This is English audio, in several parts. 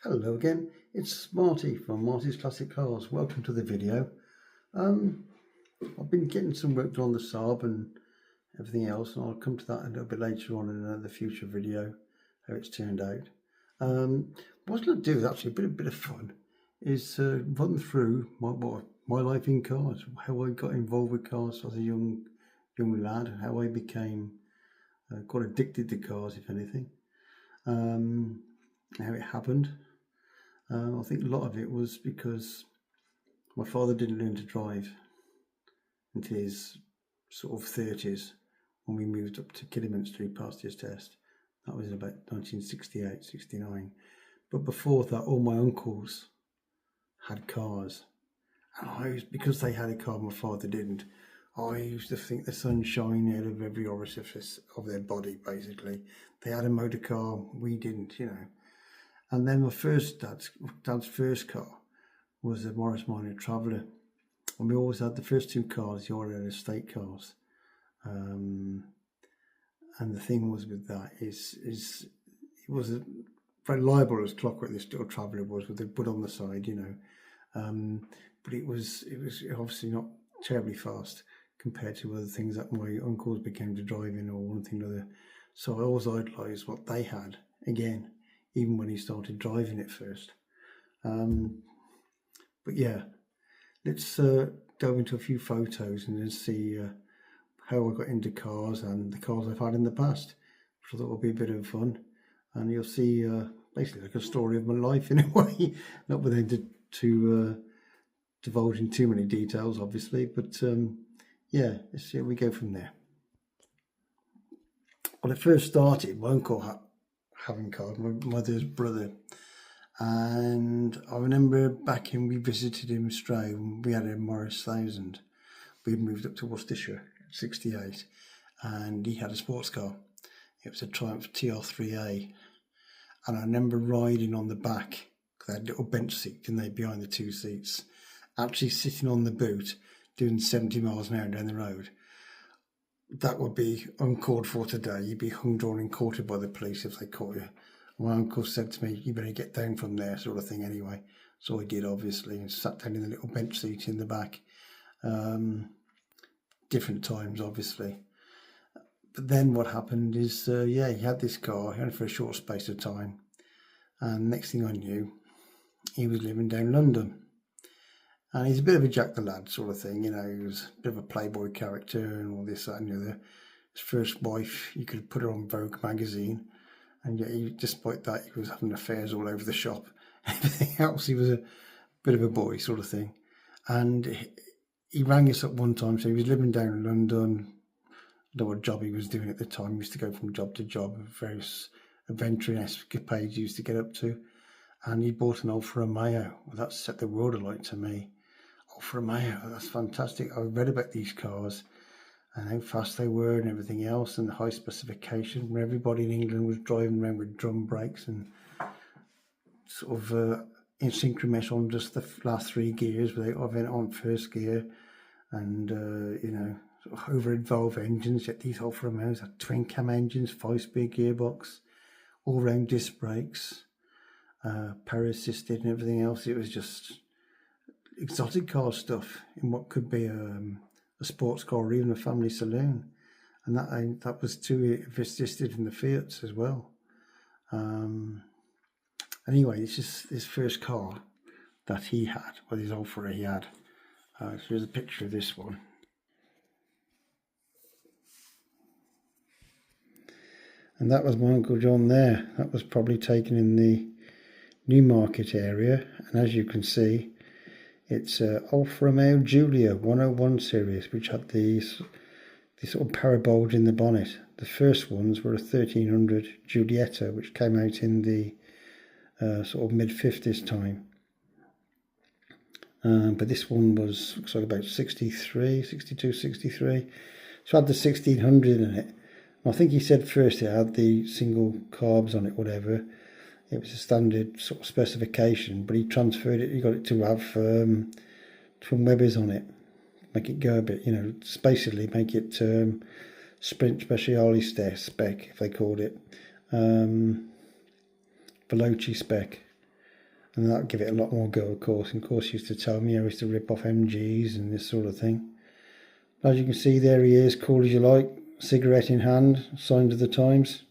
Hello again, it's Marty from Marty's Classic Cars. Welcome to the video. I've been getting some work done on the Saab and everything else, and I'll come to that a little bit later on in another future video, how it's turned out. What I was going to do is actually a bit of fun, is run through my life in cars, how I got involved with cars as a young lad, how I became quite addicted to cars, if anything, how it happened. I think a lot of it was because my father didn't learn to drive until his sort of 30s when we moved up to Kidderminster. He passed his test. That was in about 1968, 69. But before that, all my uncles had cars. And because they had a car, my father didn't. I used to think the sun shined out of every orifice of their body, basically. They had a motor car, we didn't, you know. And then my dad's first car was a Morris Minor Traveller. And we always had the first two cars, you already had estate cars. And the thing was with that is it was very reliable as clockwork, this little Traveller was, with the wood on the side, you know. But it was obviously not terribly fast compared to other things that my uncles became to drive in, or one thing or other. So I always idolised what they had, again, even when he started driving it first. But yeah, let's delve into a few photos and then see how I got into cars and the cars I've had in the past, which I thought would be a bit of fun. And you'll see basically like a story of my life in a way, not within to divulge in too many details, obviously, but yeah, let's see how we go from there. Well, it first started, my uncle having cars, my mother's brother, and I remember back when we visited him in Stray, when we had a Morris 1000. We'd moved up to Worcestershire, 68, and he had a sports car. It was a Triumph TR3A, and I remember riding on the back, because they had a little bench seat, didn't they, behind the two seats, actually sitting on the boot, doing 70 miles an hour down the road. That would be uncalled for today. You'd be hung, drawn and quartered by the police if they caught you. My uncle said to me, you better get down from there, sort of thing, anyway. So I did, obviously, and sat down in the little bench seat in the back. Different times, obviously. But then what happened is, yeah, he had this car, only for a short space of time. And next thing I knew, he was living down London. And he's a bit of a Jack the Lad sort of thing, you know. He was a bit of a playboy character and all this, that and the other. His first wife, you could put her on Vogue magazine, and yet despite that, he was having affairs all over the shop. Everything else, he was a bit of a boy sort of thing. And he rang us up one time, so he was living down in London. I don't know what job he was doing at the time. He used to go from job to job, various adventuring escapades he used to get up to. And he bought an Alfa Romeo. Well, that set the world alight to me. Alfa Romeo, that's fantastic. I read about these cars and how fast they were and everything else, and the high specification, where everybody in England was driving around with drum brakes and sort of in synchromesh on just the last three gears without having it on first gear, and you know, sort of over-valve engines. Yet these Alfa Romeos had twin cam engines, 5-speed gearbox, all-round disc brakes, power assisted and everything else. It was just exotic car stuff in what could be a sports car or even a family saloon, and that was too assisted in the Fiats as well. Anyway, it's just his first car that he had, well, his Alfa he had. So here's a picture of this one. And that was my Uncle John there. That was probably taken in the Newmarket area, and as you can see, it's Alfa Romeo Giulia 101 series, which had this sort of parabulge in the bonnet. The first ones were a 1300 Giulietta, which came out in the sort of mid-50s time. But this one looks like about 63, 62, 63. So it had the 1600 in it. I think he said first it had the single carbs on it, whatever. It was a standard sort of specification, but he transferred it. He got it to have twin Webbers on it, make it go a bit, you know, basically make it Sprint Speciale spec, if they called it, Veloci spec. And that would give it a lot more go, of course. And of course, he used to tell me I used to rip off MGs and this sort of thing. As you can see, there he is, cool as you like, cigarette in hand, signs of the times.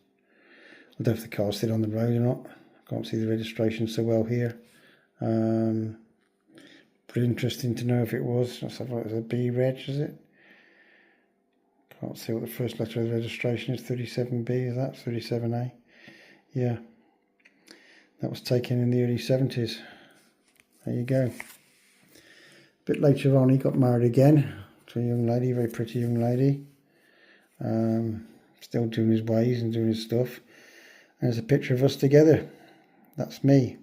I don't know if the car's still on the road or not. I can't see the registration so well here. Pretty interesting to know if it was. Let's have a look. Is it B reg, is it? Can't see what the first letter of the registration is. 37B, is that? 37A? Yeah. That was taken in the early 70s. There you go. A bit later on, he got married again to a young lady, a very pretty young lady. Still doing his ways and doing his stuff. And there's a picture of us together. That's me.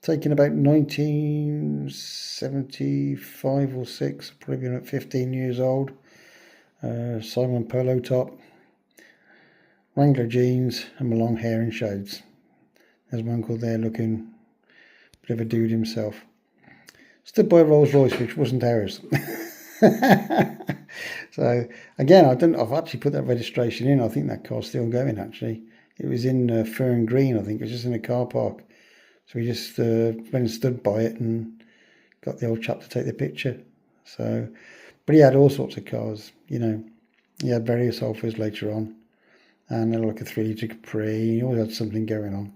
Taken about 1975 or 6, probably been about 15 years old. Simon polo top, Wrangler jeans, and my long hair and shades. There's my uncle there looking a bit of a dude himself. Stood by a Rolls Royce, which wasn't ours. So again, I've actually put that registration in. I think that car's still going actually. It was in Fern Green, I think. It was just in a car park. So we just went and stood by it and got the old chap to take the picture. So, but he had all sorts of cars, you know. He had various Alfas later on. And like a 3 litre Capri. He always had something going on.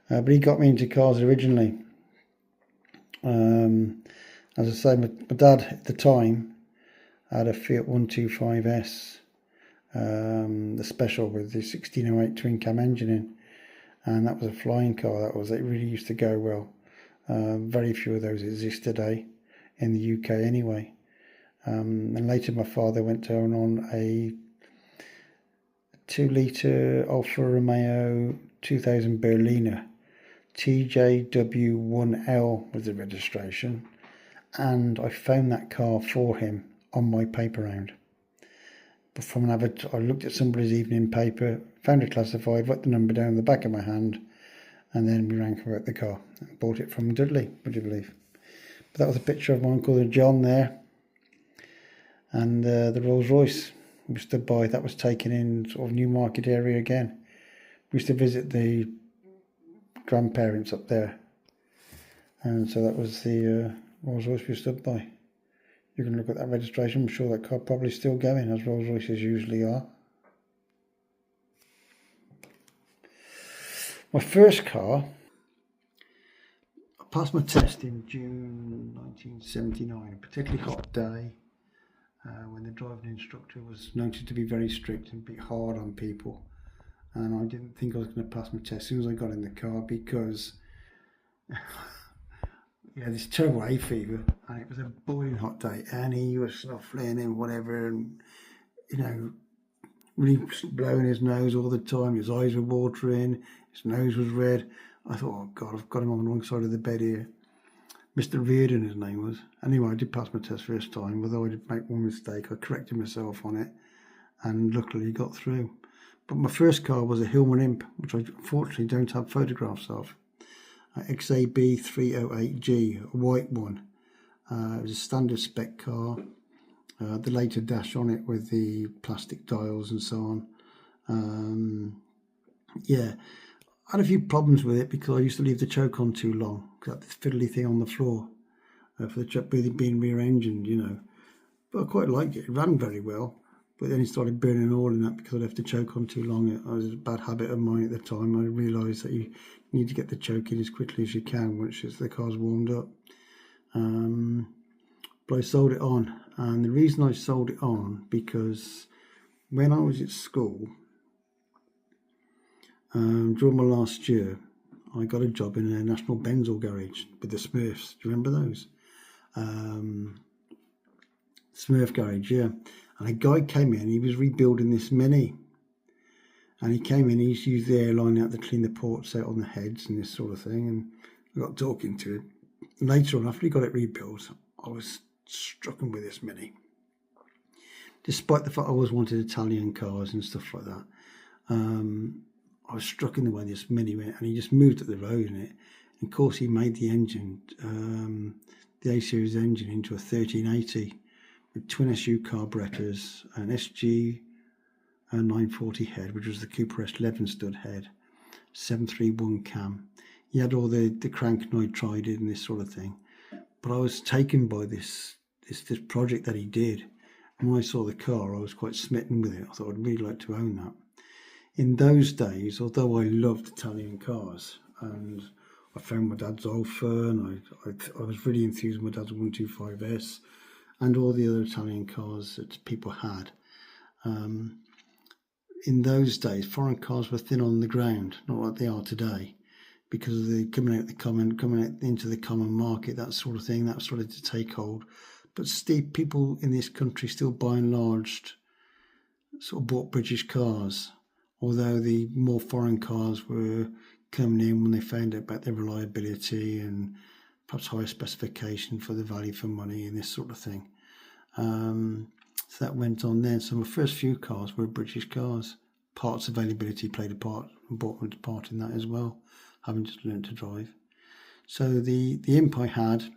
But he got me into cars originally. As I say, my dad at the time had a Fiat 125S, the special with the 1608 twin cam engine in, and that was a flying car. It really used to go well. Very few of those exist today in the UK anyway. And later my father went to own on a 2 litre Alfa Romeo 2000 Berliner. TJW1L was the registration, and I found that car for him on my paper round. But from an I looked at somebody's evening paper, found it classified, wrote the number down the back of my hand, and then we rang about the car and bought it from Dudley, would you believe? But that was a picture of my uncle John there, and the Rolls Royce we stood by. That was taken in sort of Newmarket area again. We used to visit the grandparents up there, and so that was the Rolls Royce we stood by. You can look at that registration. I'm sure that car probably still going, as Rolls Royces usually are. My first car, I passed my test in June 1979, a particularly hot day when the driving instructor was noted to be very strict and a bit hard on people. And I didn't think I was going to pass my test as soon as I got in the car, because he had this terrible hay fever, and it was a boiling hot day, and he was snuffling and whatever, and you know, really blowing his nose all the time. His eyes were watering, his nose was red. I thought, oh God, I've got him on the wrong side of the bed here. Mr. Reardon, his name was. Anyway, I did pass my test first time, although I did make one mistake. I corrected myself on it, and luckily got through. But my first car was a Hillman Imp, which I unfortunately don't have photographs of. XAB 308G, a white one. It was a standard spec car. The later dash on it with the plastic dials and so on. Yeah, I had a few problems with it because I used to leave the choke on too long. Cause I had this fiddly thing on the floor for the choke being rear-engined, you know. But I quite liked it. It ran very well. But then it started burning oil in that because I left the choke on too long. It was a bad habit of mine at the time. I realised that you need to get the choke in as quickly as you can once the car's warmed up. But I sold it on. And the reason I sold it on, because when I was at school, during my last year, I got a job in a National Benzel garage with the Smurfs. Do you remember those? Smurf garage, yeah. And a guy came in, he was rebuilding this Mini. And he came in, he used to use the airline out to clean the ports out on the heads and this sort of thing. And I got talking to him. Later on, after he got it rebuilt, I was struck with this Mini. Despite the fact I always wanted Italian cars and stuff like that. I was struck in the way this Mini went, and he just moved up the road in it. And of course, he made the engine, the A-Series engine, into a 1380 with twin SU carburetors, an SG 940 head, which was the Cooper S11 stud head, 731 cam. He had all the crank nitride and this sort of thing. But I was taken by this project that he did. And when I saw the car, I was quite smitten with it. I thought I'd really like to own that. In those days, although I loved Italian cars, and I found my dad's Alfa, and I was really enthused with my dad's 125S, and all the other Italian cars that people had. In those days, foreign cars were thin on the ground, not like they are today, because of the coming out into the common market, that sort of thing, that started to take hold. But people in this country still, by and large, sort of bought British cars, although the more foreign cars were coming in when they found out about their reliability and perhaps higher specification for the value for money and this sort of thing. So that went on then. So my first few cars were British cars. Parts availability played a part, important part in that as well, having just learned to drive. So the imp I had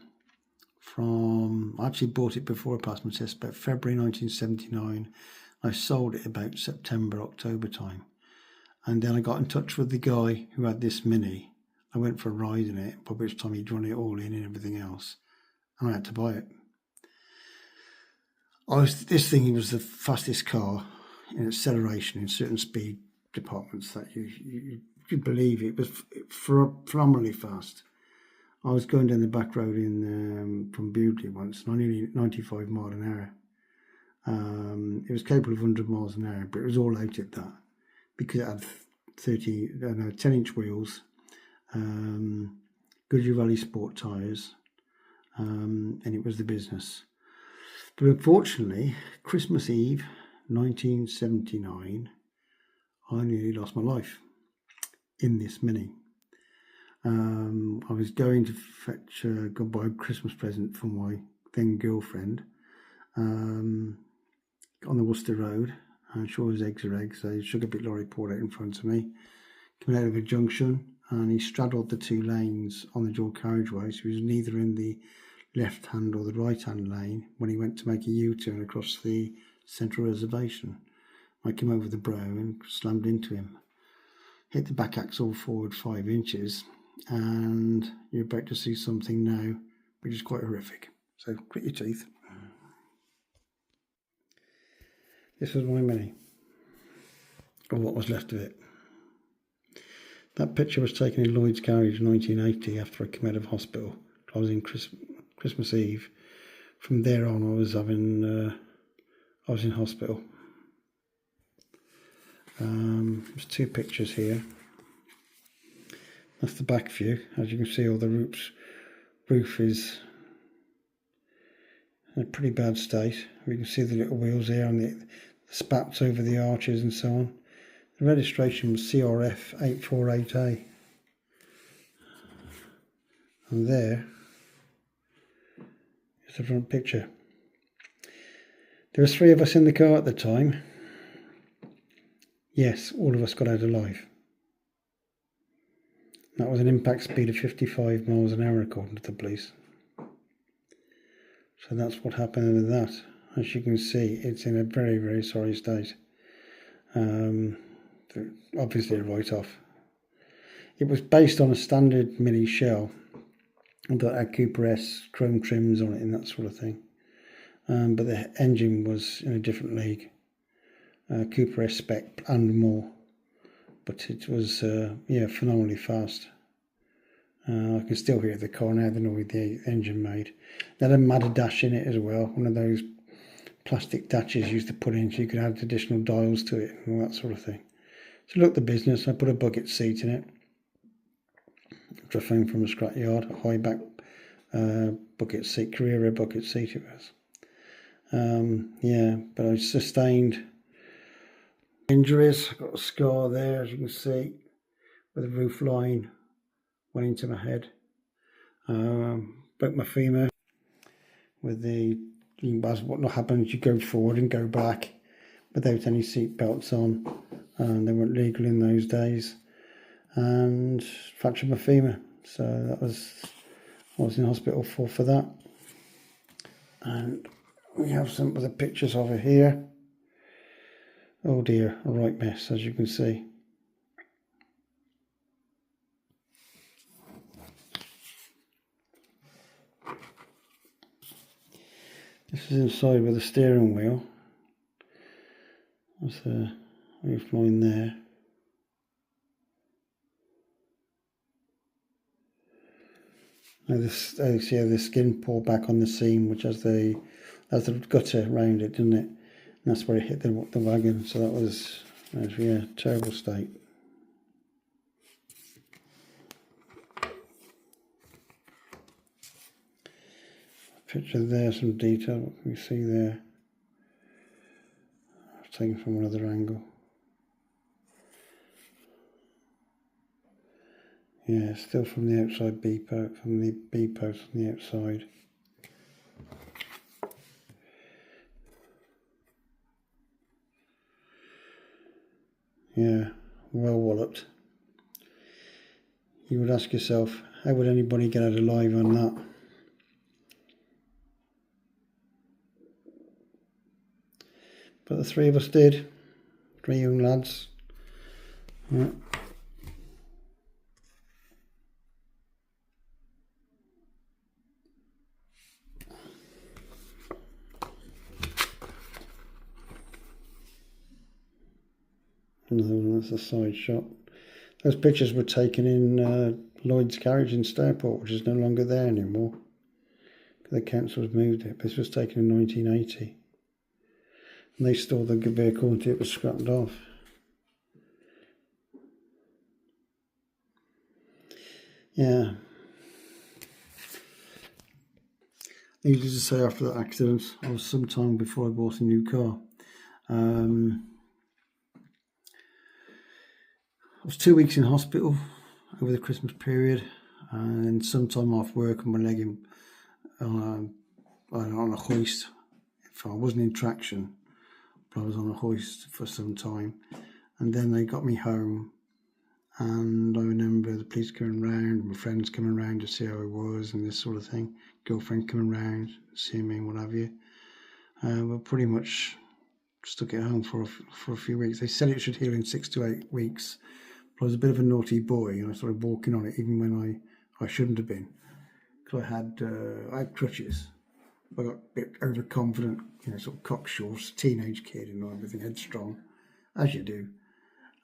I actually bought it before I passed my test, about February 1979. I sold it about September, October time. And then I got in touch with the guy who had this Mini. I went for a ride in it, by which time he'd run it all in and everything else. And I had to buy it. This thing was the fastest car in acceleration in certain speed departments that you could believe it was phenomenally fast. I was going down the back road from Bewdley once, and I nearly 95 miles an hour. It was capable of 100 miles an hour, but it was all out at that because it had 10-inch wheels, Goodyear Rally Sport tyres, and it was the business. But unfortunately, Christmas Eve 1979, I nearly lost my life in this Mini. I was going to fetch a goodbye Christmas present for my then girlfriend on the Worcester Road. I'm sure his eggs are eggs. A sugar bit lorry poured out in front of me, coming out of a junction, and he straddled the two lanes on the dual carriageway, so he was neither in the left hand or the right hand lane when he went to make a U-turn across the central reservation. I came over the brow and slammed into him. Hit the back axle forward 5 inches, and you're about to see something now which is quite horrific. So grit your teeth. This was my Mini, or what was left of it. That picture was taken in Lloyd's garage in 1980 after I came out of hospital. I was in Christmas Eve. From there on, I was in hospital. There's 2 pictures here. That's the back view. As you can see, all the roof is in a pretty bad state. We can see the little wheels there and the spats over the arches and so on. The registration was CRF 848A. And there is the front picture. There were 3 of us in the car at the time. Yes, all of us got out alive. That was an impact speed of 55 miles an hour according to the police. So that's what happened with that. As you can see, it's in a very, very sorry state. Obviously a write-off. It was based on a standard Mini shell that had Cooper S chrome trims on it and that sort of thing. But the engine was in a different league. Cooper S spec and more. But it was phenomenally fast. I can still hear the car now, the noise the engine made. It had a Madder dash in it as well, one of those plastic datches used to put in so you could add additional dials to it and all that sort of thing. So look, the business, I put a bucket seat in it, which I found from a scrap yard, a high back bucket seat, Carrera bucket seat it was. But I sustained injuries. I've got a scar there, as you can see, where the roof line went into my head. Broke my femur with what happens, you go forward and go back without any seat belts on, and they weren't legal in those days, and fractured my femur. So I was in hospital for that. And we have some of the pictures of it here. Oh dear, a right mess, as you can see. This is inside with the steering wheel. There's a roof line there. Now this, you see how the skin pulled back on the seam, which has the gutter around it, didn't it? And that's where it hit the wagon. So that was yeah, terrible state. Picture there, some detail. What can we see there? Taken from another angle. Yeah, still from the outside B post, from the B post on the outside. Yeah, well walloped. You would ask yourself, how would anybody get out alive on that? But the three of us did. 3 young lads. Yeah. Another one, that's a side shot. Those pictures were taken in Lloyd's garage in Stourport, which is no longer there anymore. The council's moved it. This was taken in 1980. And they stored the vehicle until it was scrapped off. Yeah. Needless to say, after that accident, I was some time before I bought a new car. I was 2 weeks in hospital over the Christmas period, and some time off work and my leg on a hoist. If I wasn't in traction, but I was on a hoist for some time, and then they got me home. And I remember the police coming round, my friends coming round to see how I was and this sort of thing. Girlfriend coming round, seeing me and what have you. But pretty much stuck at home for a few weeks. They said it should heal in 6 to 8 weeks. But I was a bit of a naughty boy, and I started walking on it even when I shouldn't have been. Because I had crutches. I got a bit overconfident, sort of cocksure, teenage kid and everything, headstrong, as you do.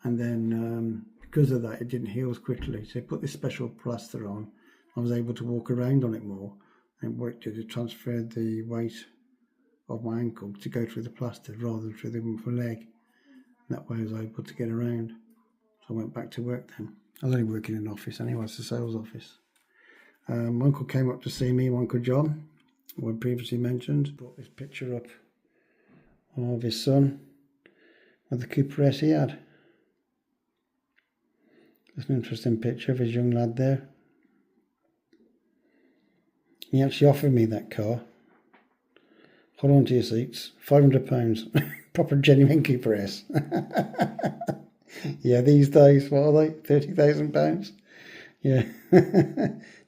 And then because of that, it didn't heal as quickly. So I put this special plaster on. I was able to walk around on it more. And what it did, it transferred the weight of my ankle to go through the plaster rather than through the leg. And that way I was able to get around. So I went back to work then. I was only working in an office anyway, it's a sales office. My uncle came up to see me, my Uncle John, who I previously mentioned. Brought this picture up of his son with the Cooper S he had. It's an interesting picture of his young lad there. He actually offered me that car. Hold on to your seats. £500. Proper genuine Cooper S. Yeah, these days, what are they? £30,000? Yeah.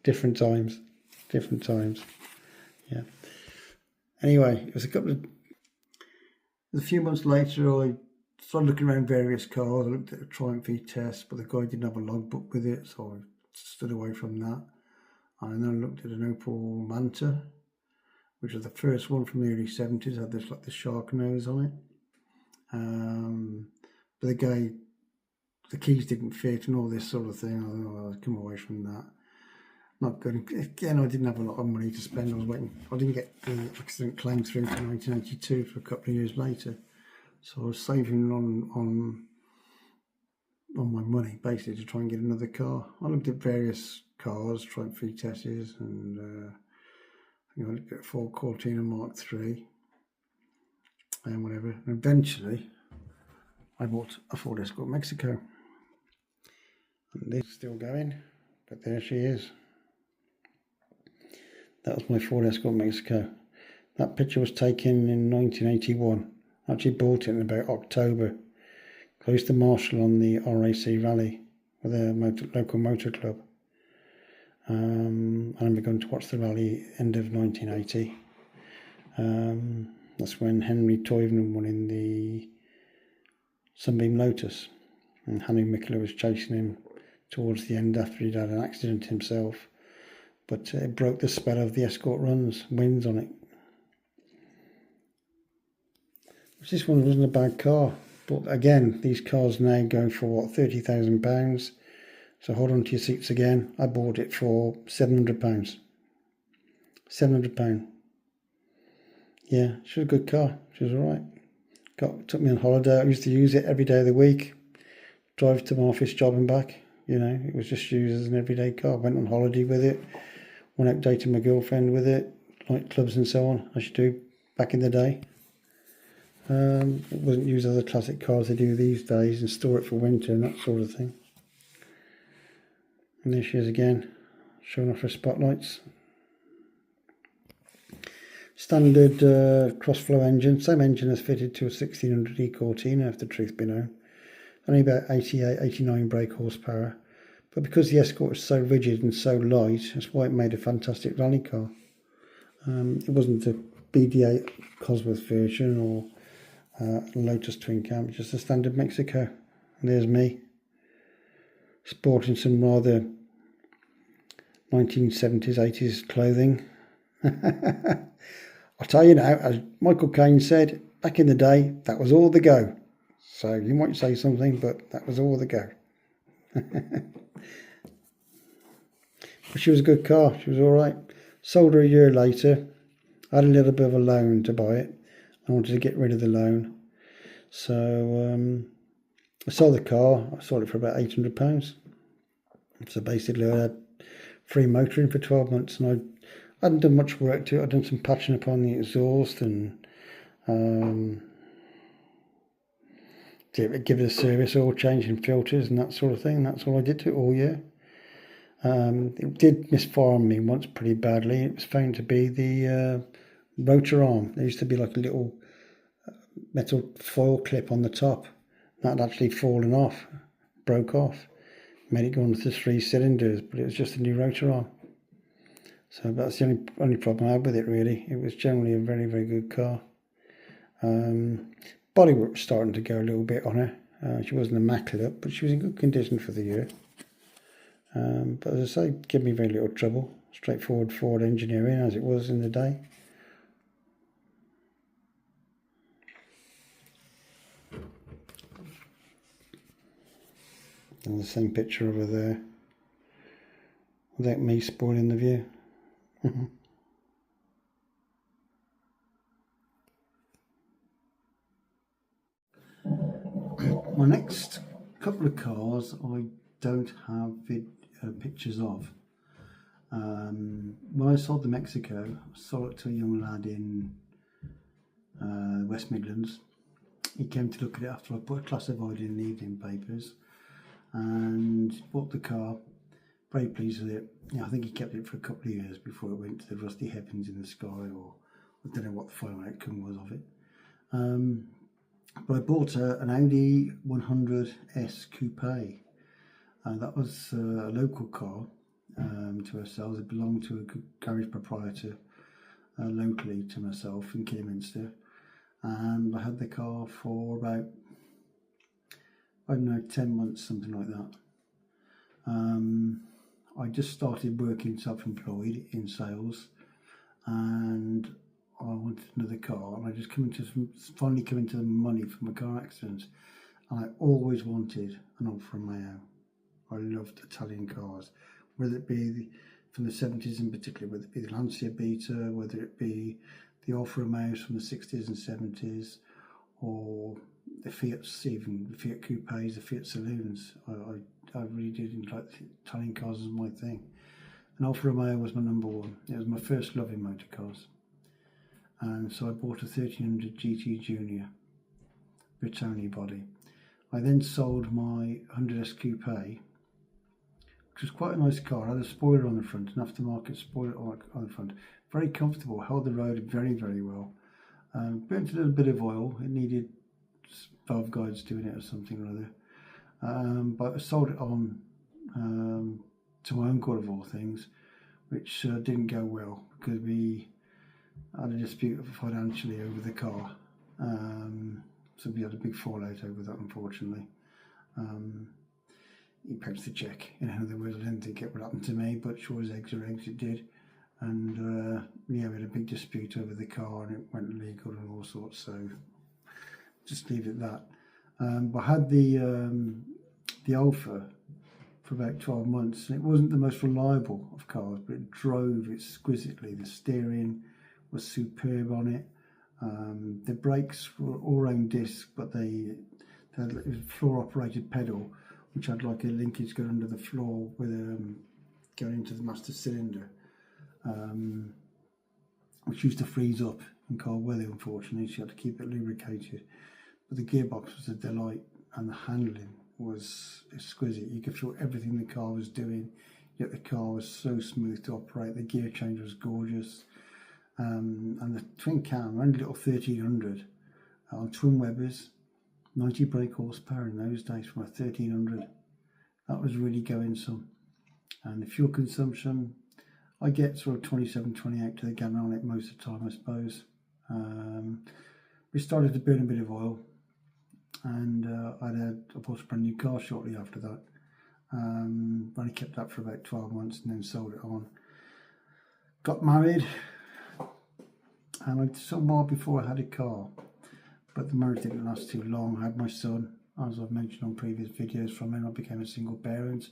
Different times. Different times. Yeah. Anyway, it was a few months later, I started looking around various cars. I looked at a Triumph test, but the guy didn't have a logbook with it, so I stood away from that. And then I looked at an Opel Manta, which was the first one from the early 70s, had this like the shark nose on it. But the keys didn't fit and all this sort of thing. I thought, I'd come away from that. Not good. Again, I didn't have a lot of money to spend. I didn't get the accident claim through to 1982 for a couple of years later. So I was saving on my money, basically, to try and get another car. I looked at various cars, tried Fiat's, and I think I looked at a Ford Cortina Mark III and whatever. And eventually, I bought a Ford Escort Mexico. And this is still going, but there she is. That was my Ford Escort Mexico. That picture was taken in 1981. I actually bought it in about October, close to Marshall on the RAC rally with a local motor club. And I'm going to watch the rally end of 1980. That's when Henry Toivonen won in the Sunbeam Lotus, and Hannu Mikkola was chasing him towards the end after he'd had an accident himself. But it broke the spell of the Escort runs, wins on it. This one wasn't a bad car, but again, these cars now go for what, £30,000. So hold on to your seats again. I bought it for £700. £700. Yeah, she was a good car. She was alright. Took me on holiday. I used to use it every day of the week. Drive to my office job and back. You know, it was just used as an everyday car. Went on holiday with it. Went out dating my girlfriend with it. Nightclubs and so on, as you do back in the day. It wasn't used as a classic car as they do these days and store it for winter and that sort of thing. And there she is again, showing off her spotlights. Standard cross-flow engine, same engine as fitted to a 1600 E-Cortina, if the truth be known. Only about 88, 89 brake horsepower. But because the Escort is so rigid and so light, that's why it made a fantastic rally car. It wasn't a BD8 Cosworth version or Lotus twin cam, just a standard Mexico. And there's me, sporting some rather 1970s, 80s clothing. I'll tell you now, as Michael Caine said, back in the day, that was all the go. So you might say something, but that was all the go. But she was a good car, she was alright. Sold her a year later. I had a little bit of a loan to buy it. I wanted to get rid of the loan. So I sold the car. I sold it for about £800. So basically I had free motoring for 12 months and I hadn't done much work to it. I'd done some patching up on the exhaust and give it a service, oil change and filters and that sort of thing. And that's all I did to it all year. It did misfire on me once pretty badly. It was found to be the rotor arm. There used to be like a little metal foil clip on the top. That had actually fallen off, broke off. Made it go on to 3 cylinders, but it was just a new rotor arm. So that's the only problem I had with it really. It was generally a very, very good car. Bodywork was starting to go a little bit on her. She wasn't immaculate, but she was in good condition for the year. But as I say, gave me very little trouble. Straightforward Ford engineering as it was in the day. And the same picture over there, without me spoiling the view. My next couple of cars I don't have pictures of. When I sold the Mexico, I sold it to a young lad in West Midlands. He came to look at it after I put it classified in the evening papers and bought the car. Very pleased with it. Yeah, I think he kept it for a couple of years before it went to the rusty heavens in the sky, or I don't know what the final outcome was of it. But I bought an Audi 100S Coupe. That was a local car to ourselves. It belonged to a garage proprietor locally to myself in Kidderminster. And I had the car for about, I don't know, 10 months, something like that. I just started working self-employed in sales and I wanted another car, and I just finally come into the money from a car accident, and I always wanted an Alfa Romeo. I loved Italian cars, whether it be from the 70s in particular, whether it be the Lancia Beta, whether it be the Alfa Romeos from the 60s and 70s, or the Fiats, even the Fiat Coupes, the Fiat Saloons. I really did like the Italian cars as my thing. And Alfa Romeo was my number one. It was my first love in motor cars. And so I bought a 1300 GT Junior Bertone body. I then sold my 100S Coupe, which was quite a nice car. It had a spoiler on the front, an aftermarket spoiler on the front. Very comfortable, held the road very, very well. Burnt a little bit of oil. It needed valve guides doing it or something or other. But I sold it on to my uncle of all things, which didn't go well because we had a dispute financially over the car. So we had a big fallout over that, unfortunately. He pounced the check. In other words, I didn't think it would happen to me, but sure as eggs are eggs, it did. And yeah, we had a big dispute over the car and it went legal and all sorts. So just leave it at that. But I had the Alfa for about 12 months, and it wasn't the most reliable of cars, but it drove exquisitely. The steering was superb on it. The brakes were all-round disc, but they had a floor-operated pedal, which had like a linkage going under the floor with going into the master cylinder, which used to freeze up in cold weather, unfortunately, so you had to keep it lubricated. But the gearbox was a delight, and the handling was exquisite. You could feel everything the car was doing, yet the car was so smooth to operate. The gear change was gorgeous, and the twin cam, only little 1300 on twin Webers, 90 brake horsepower in those days from a 1300. That was really going some. And the fuel consumption, I get sort of 27, 28 to the gallon on it most of the time, I suppose. We started to burn a bit of oil, and I bought a brand new car shortly after that. Only kept that for about 12 months and then sold it on. Got married, and I took a while before I had a car, but the marriage didn't last too long. I had my son, as I've mentioned on previous videos. From him I became a single parent,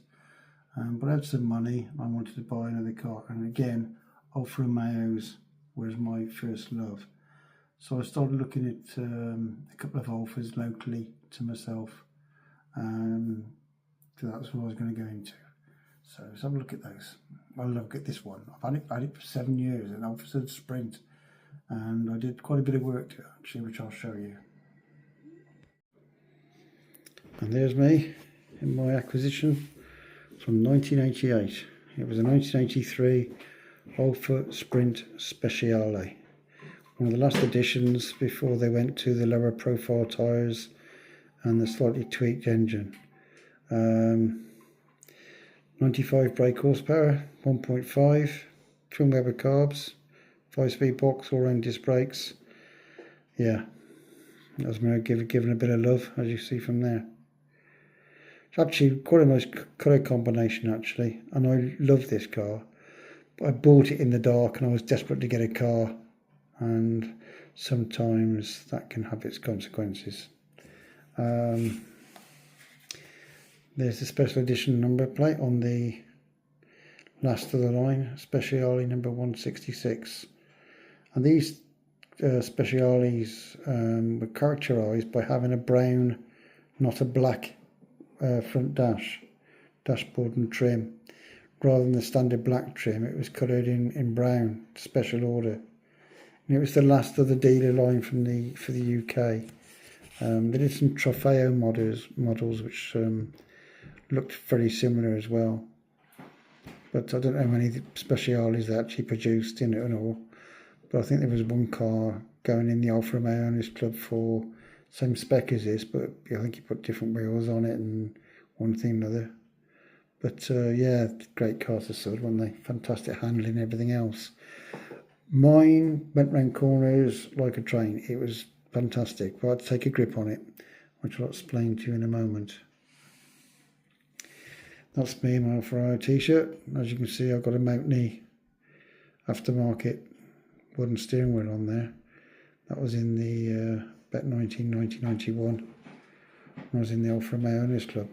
but I had some money. I wanted to buy another car, and again, Alfa Romeos was my first love. So I started looking at a couple of Alfas locally to myself. So that's what I was going to go into. So let's have a look at those. I'll look at this one. I've had it for 7 years, an Alfa Sprint, and I did quite a bit of work to it actually, which I'll show you. And there's me in my acquisition from 1988. It was a 1983 Alfa Sprint Speciale. One of the last editions before they went to the lower profile tyres and the slightly tweaked engine. 95 brake horsepower, 1.5, twin Weber carbs, 5-speed box, all-round disc brakes. Yeah, that's me given a bit of love, as you see from there. It's actually quite a nice colour combination actually, and I love this car. But I bought it in the dark and I was desperate to get a car, and sometimes that can have its consequences. There's the special edition number plate on the last of the line, Speciale number 166. And these Speciales were characterised by having a brown, not a black front dashboard and trim. Rather than the standard black trim, it was coloured in brown, special order. And it was the last of the dealer line for the UK. They did some Trofeo models which looked very similar as well. But I don't know how many Speciales they actually produced in it and all. But I think there was one car going in the Alfa Romeo Owners Club for same spec as this, but I think he put different wheels on it and one thing and another. But yeah, great cars to sod, weren't they? Fantastic handling and everything else. Mine went round corners like a train. It was fantastic. But I had to take a grip on it, which I'll explain to you in a moment. That's me in my Alfa Romeo t-shirt. As you can see, I've got a Mountney aftermarket wooden steering wheel on there. That was in the about 1990-91. I was in the Alfa Romeo Owners Club.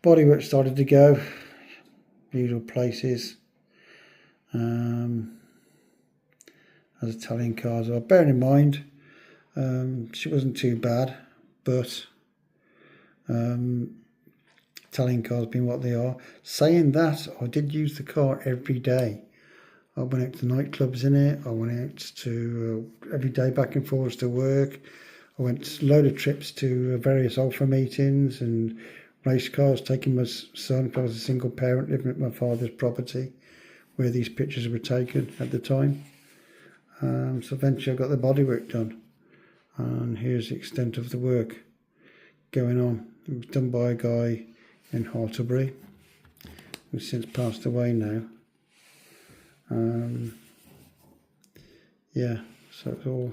Bodywork started to go, usual places, as Italian cars are. Bearing in mind, she wasn't too bad, but Italian cars being what they are. Saying that, I did use the car every day. I went out to nightclubs in it. I went out to every day back and forwards to work. I went a load of trips to various Alfa meetings and race cars, taking my son, because I was a single parent living at my father's property where these pictures were taken at the time. So eventually I got the bodywork done, and here's the extent of the work going on. It was done by a guy in Hartlebury who's since passed away now. Yeah, so it's all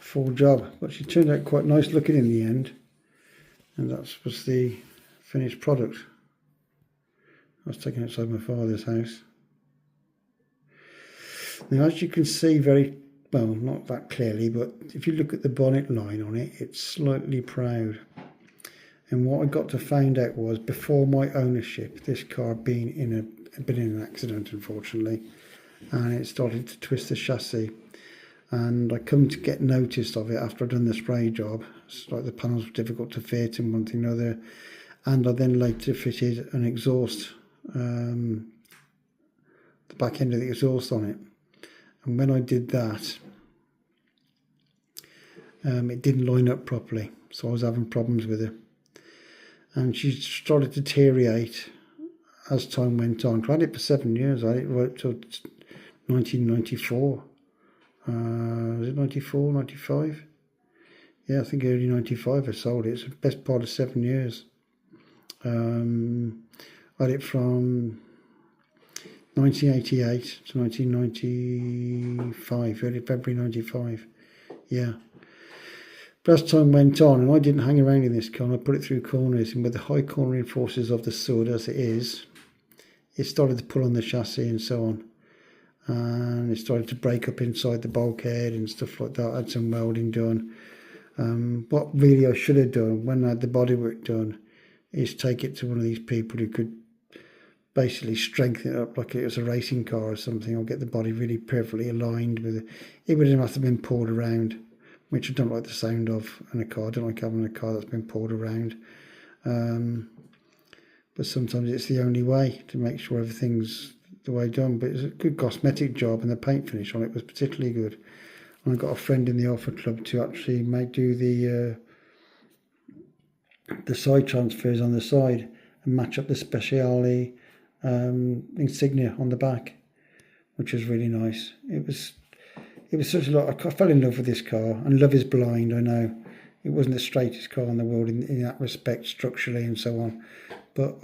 a full job, but she turned out quite nice looking in the end. And that was the finished product. I was taken outside my father's house. Now, as you can see very well, not that clearly, but if you look at the bonnet line on it, it's slightly proud. And what I got to find out was, before my ownership, this car had been in an accident, unfortunately, and it started to twist the chassis. And I come to get notice of it after I'd done the spray job. It's like the panels were difficult to fit and one thing or another. And I then later fitted an exhaust, the back end of the exhaust on it. And when I did that, it didn't line up properly, so I was having problems with it. And she started to deteriorate as time went on. I had it for 7 years. I had it right till 1994. Was it 94, 95? Yeah, I think early 95 I sold it. It's the best part of 7 years. I had it from 1988 to 1995, early February 95. Yeah. But as time went on, and I didn't hang around in this car, I put it through corners, and with the high cornering forces of the sud as it is, it started to pull on the chassis and so on. And it started to break up inside the bulkhead and stuff like that. I had some welding done. What really I should have done when I had the bodywork done is take it to one of these people who could basically strengthen it up like it was a racing car or something, or get the body really perfectly aligned with it. It would have to been poured around, which I don't like the sound of in a car. I don't like having a car that's been poured around. But sometimes it's the only way to make sure everything's the way done. But it's a good cosmetic job, and the paint finish on it was particularly good. And I got a friend in the Alfa Club to actually do the side transfers on the side and match up the Speciale insignia on the back, which was really nice. It was such a lot. I fell in love with this car, and love is blind, I know. It wasn't the straightest car in the world in that respect, structurally and so on, but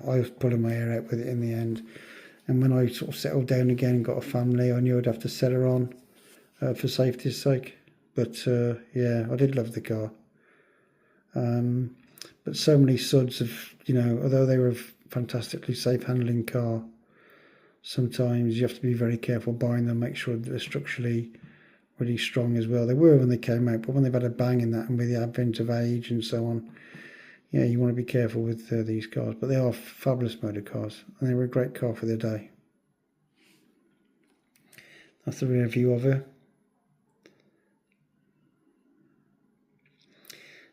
I was pulling my hair out with it in the end. And when I sort of settled down again and got a family, I knew I'd have to sell her on for safety's sake. But yeah, I did love the car. But so many suds of, although they were a fantastically safe handling car, sometimes you have to be very careful buying them, make sure that they're structurally really strong as well. They were when they came out, but when they've had a bang in that, and with the advent of age and so on, yeah, you want to be careful with these cars. But they are fabulous motor cars, and they were a great car for their day. That's the rear view of her.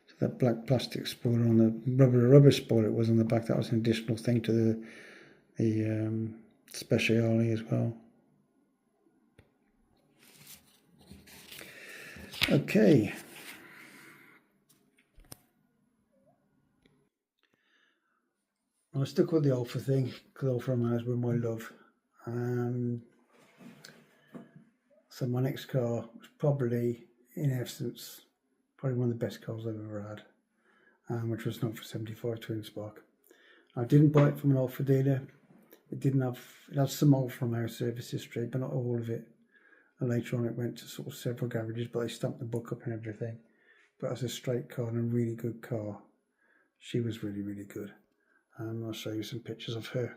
So that black plastic spoiler on the rubber spoiler it was on the back, that was an additional thing to the Speciale as well. Okay. I stuck with the Alfa thing because Alfa Romeos were my love. So my next car was probably, in essence, probably one of the best cars I've ever had, which was an Alfa 75 Twin Spark. I didn't buy it from an Alfa dealer. It had some Alfa Romeo service history, but not all of it. And later on it went to sort of several garages, but they stamped the book up and everything. But as a straight car and a really good car, she was really, really good. I'll show you some pictures of her.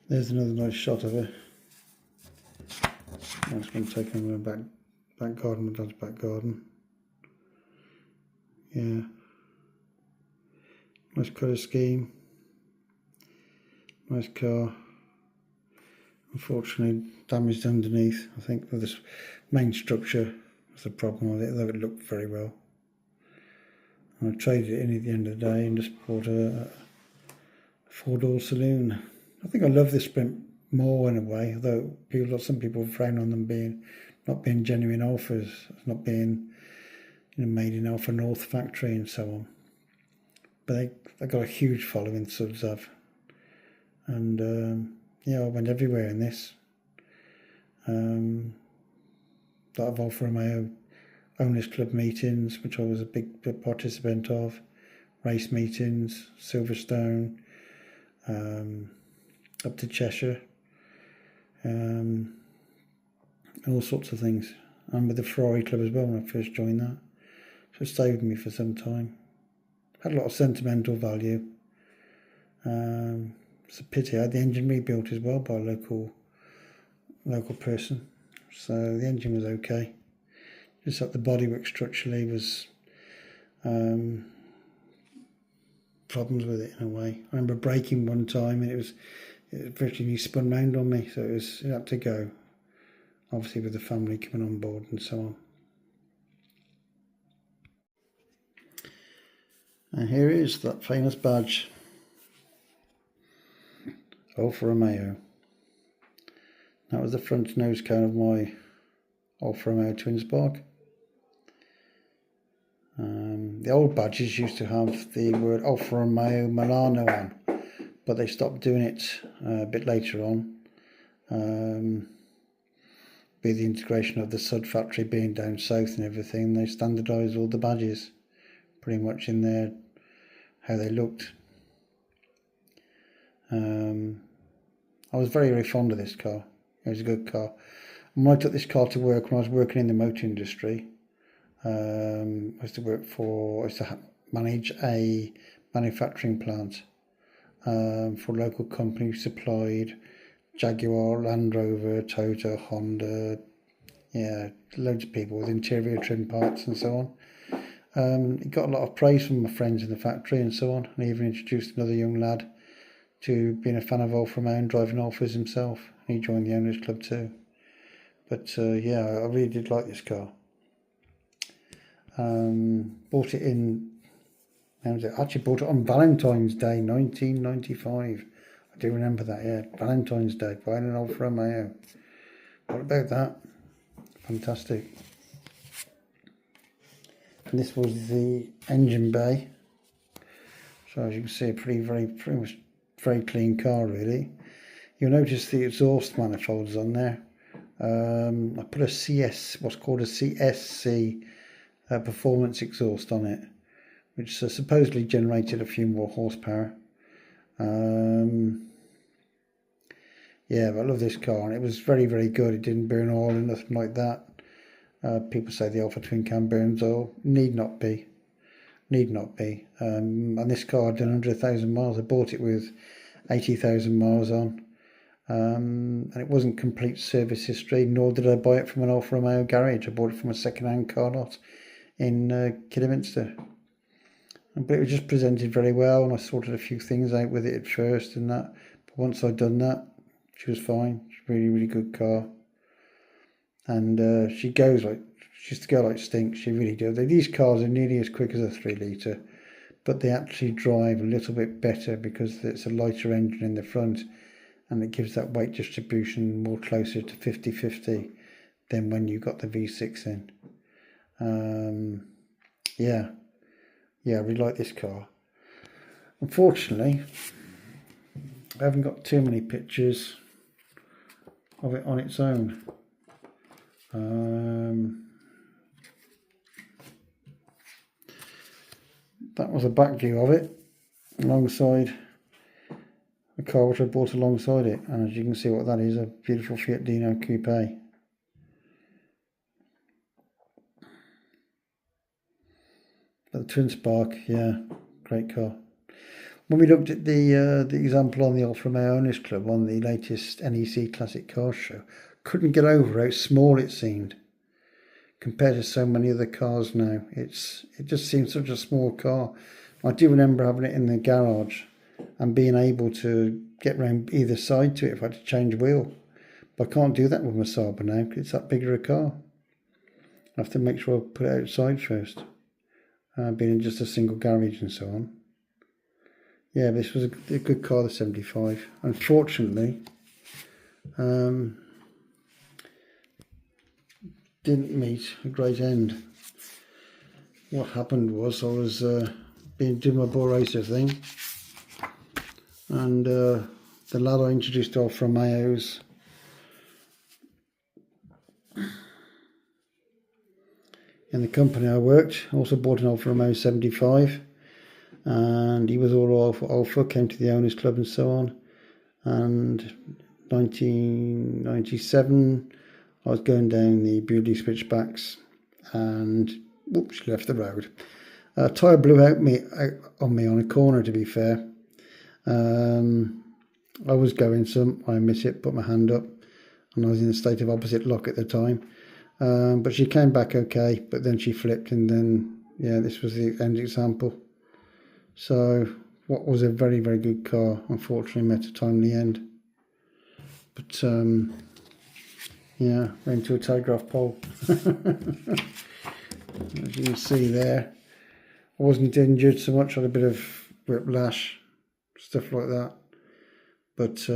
There's another nice shot of her. Nice one taken in the back garden, my dad's back garden. Yeah. Nice colour scheme. Nice car. Unfortunately damaged underneath. I think this main structure was the problem with it, though it looked very well. And I traded it in at the end of the day and just bought a four-door saloon. I think I love this Sprint more in a way, although some people frown on them not being genuine Alfas, not being made in Alfa North factory and so on. But they got a huge following, Suds have. And yeah, I went everywhere in this. That of Alfa Romeo Owners Club meetings, which I was a big participant of, race meetings, Silverstone, up to Cheshire, all sorts of things. And with the Ferrari Club as well when I first joined that. So it stayed with me for some time. Had a lot of sentimental value. It's a pity. I had the engine rebuilt as well by a local person, so the engine was okay. Just that the bodywork structurally was problems with it in a way. I remember braking one time and it virtually spun round on me, so it had to go. Obviously with the family coming on board and so on. And here is that famous badge, Alfa Romeo. That was the front nose cone of my Alfa Romeo twin spark. The old badges used to have the word Alfa Romeo Milano on, but they stopped doing it a bit later on, with the integration of the Sud factory being down south and everything. They standardised all the badges pretty much in there, how they looked. I was very, very fond of this car. It was a good car. And when I took this car to work, when I was working in the motor industry, I used to manage a manufacturing plant for a local company who supplied Jaguar, Land Rover, Toyota, Honda, loads of people with interior trim parts and so on. It got a lot of praise from my friends in the factory and so on, and even introduced another young lad to being a fan of Alfa Romeo and driving Alfas himself. He joined the owners club too. But yeah, I really did like this car. Bought it in, when was it? I actually bought it on Valentine's Day 1995. I do remember that, yeah, Valentine's Day, buying an Alfa Romeo. What about that? Fantastic. And this was the engine bay. So as you can see, a pretty much very clean car really. You'll notice the exhaust manifolds on there. I put what's called a CSC performance exhaust on it, which supposedly generated a few more horsepower. Yeah, but I love this car, and it was very, very good. It didn't burn oil and nothing like that. People say the Alfa Twin Cam burns oil. Need not be. And this car had done 100,000 miles. I bought it with 80,000 miles on. And it wasn't complete service history, nor did I buy it from an Alfa Romeo garage. I bought it from a second-hand car lot in Kidderminster. But it was just presented very well, and I sorted a few things out with it at first and that. But once I'd done that, she was fine. She's a really, really good car. And she used to go like stink. She really does. These cars are nearly as quick as a 3 litre, but they actually drive a little bit better because it's a lighter engine in the front, and it gives that weight distribution more closer to 50-50 than when you got the V6 in. Yeah, I really like this car. Unfortunately, I haven't got too many pictures of it on its own. That was a back view of it alongside the car which I bought alongside it, and as you can see what that is, a beautiful Fiat Dino coupe. But the twin spark, yeah, great car. When we looked at the example on the Alfa Romeo Owners Club on the latest NEC Classic Car Show, couldn't get over how small it seemed compared to so many other cars now. It just seems such a small car. I do remember having it in the garage and being able to get round either side to it if I had to change wheel. But I can't do that with my Saab now because it's that bigger a car. I have to make sure I put it outside first, being in just a single garage and so on. Yeah, this was a good car, the 75. Unfortunately, didn't meet a great end. What happened was I was doing my bull racer thing, and the lad I introduced to Alfa Romeos in the company I worked also bought an Alfa Romeo 75, and he was all Alfa, came to the owners club and so on. And 1997 I was going down the Bewley switchbacks and whoops, she left the road. A tyre blew out on me on a corner, to be fair. I was going some, I miss it, put my hand up, and I was in a state of opposite lock at the time. But she came back okay, but then she flipped, and then, yeah, this was the end example. So what was a very, very good car, unfortunately met a timely end. But yeah, went to a telegraph pole. As you can see there, I wasn't injured so much, I had a bit of whiplash, stuff like that. But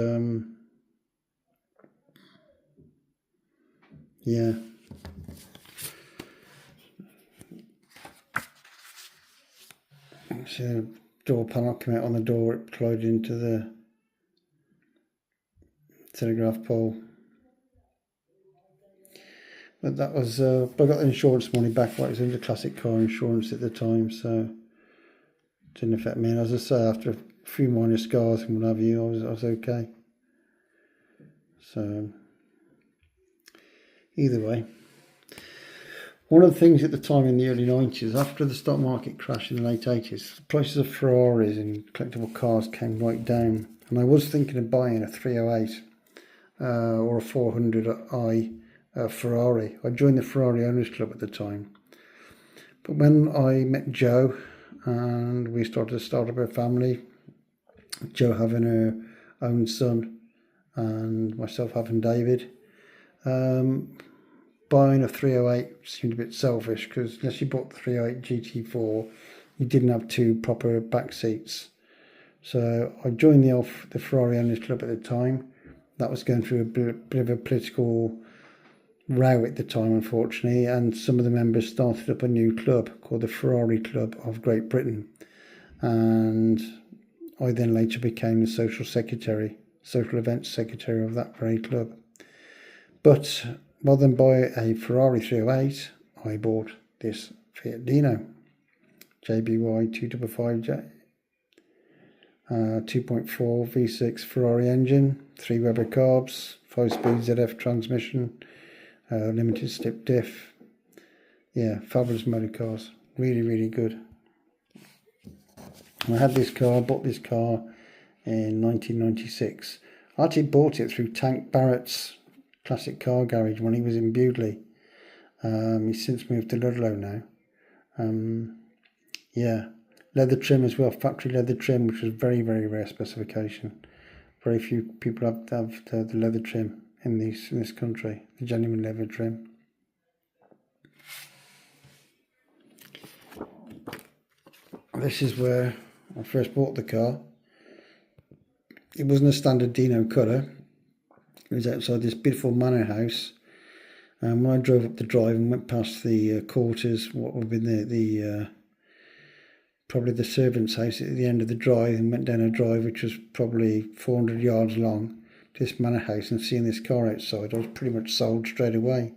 yeah. See the door panel came out on the door, it collided into the telegraph pole. But that was, but I got the insurance money back, like it was under classic car insurance at the time, so it didn't affect me. And as I say, after a few minor scars and what have you, I was okay. So either way, one of the things at the time in the early 90s, after the stock market crash in the late 80s, the prices of Ferraris and collectible cars came right down. And I was thinking of buying a 308 or a 400i Ferrari. I joined the Ferrari Owners Club at the time. But when I met Jo and we started to start up a family, Jo having her own son and myself having David, buying a 308 seemed a bit selfish, because unless you bought the 308 GT4, you didn't have two proper back seats. So I joined the Ferrari Owners Club at the time. That was going through a bit of a political row at the time, unfortunately, and some of the members started up a new club called the Ferrari Club of Great Britain. And I then later became the social events secretary of that very club. But rather than buy a Ferrari 308, I bought this Fiat Dino JBY 255J, 2.4 V6 Ferrari engine, 3 Weber carbs, 5-speed ZF transmission, limited slip diff. Yeah, fabulous motor cars, really, really good. I had this car, bought this car in 1996. I actually bought it through Tank Barrett's classic car garage when he was in Bewdley. He's since moved to Ludlow now. Yeah, leather trim as well, factory leather trim, which was very, very rare specification. Very few people have the leather trim in this country, the genuine leather trim. This is where I first bought the car. It wasn't a standard Dino colour. It was outside this beautiful manor house. And when I drove up the drive and went past the quarters, what would have been probably the servant's house at the end of the drive, and went down a drive which was probably 400 yards long to this manor house, and seeing this car outside, I was pretty much sold straight away.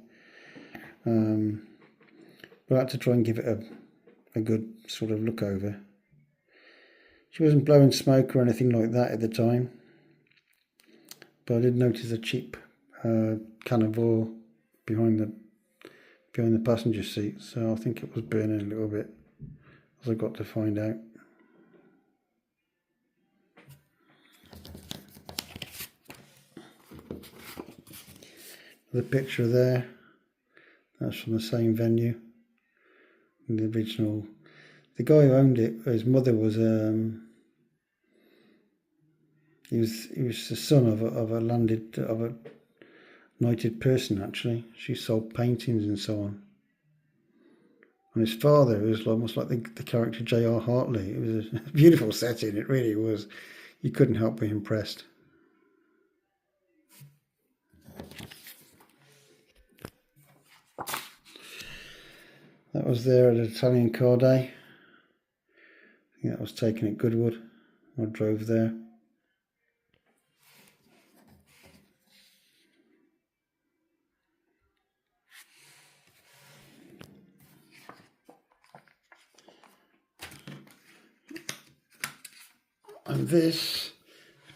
But I had to try and give it a good sort of look over. She wasn't blowing smoke or anything like that at the time, but I did notice a cheap can of oil behind the passenger seat, so I think it was burning a little bit, as I got to find out. The picture there, that's from the same venue. The original, the guy who owned it, his mother was he was the son of a knighted person, actually. She sold paintings and so on. And his father was almost like the character J.R. Hartley. It was a beautiful setting, it really was. You couldn't help but be impressed. That was there at Italian Car Day. I think that was taken at Goodwood. I drove there. And this is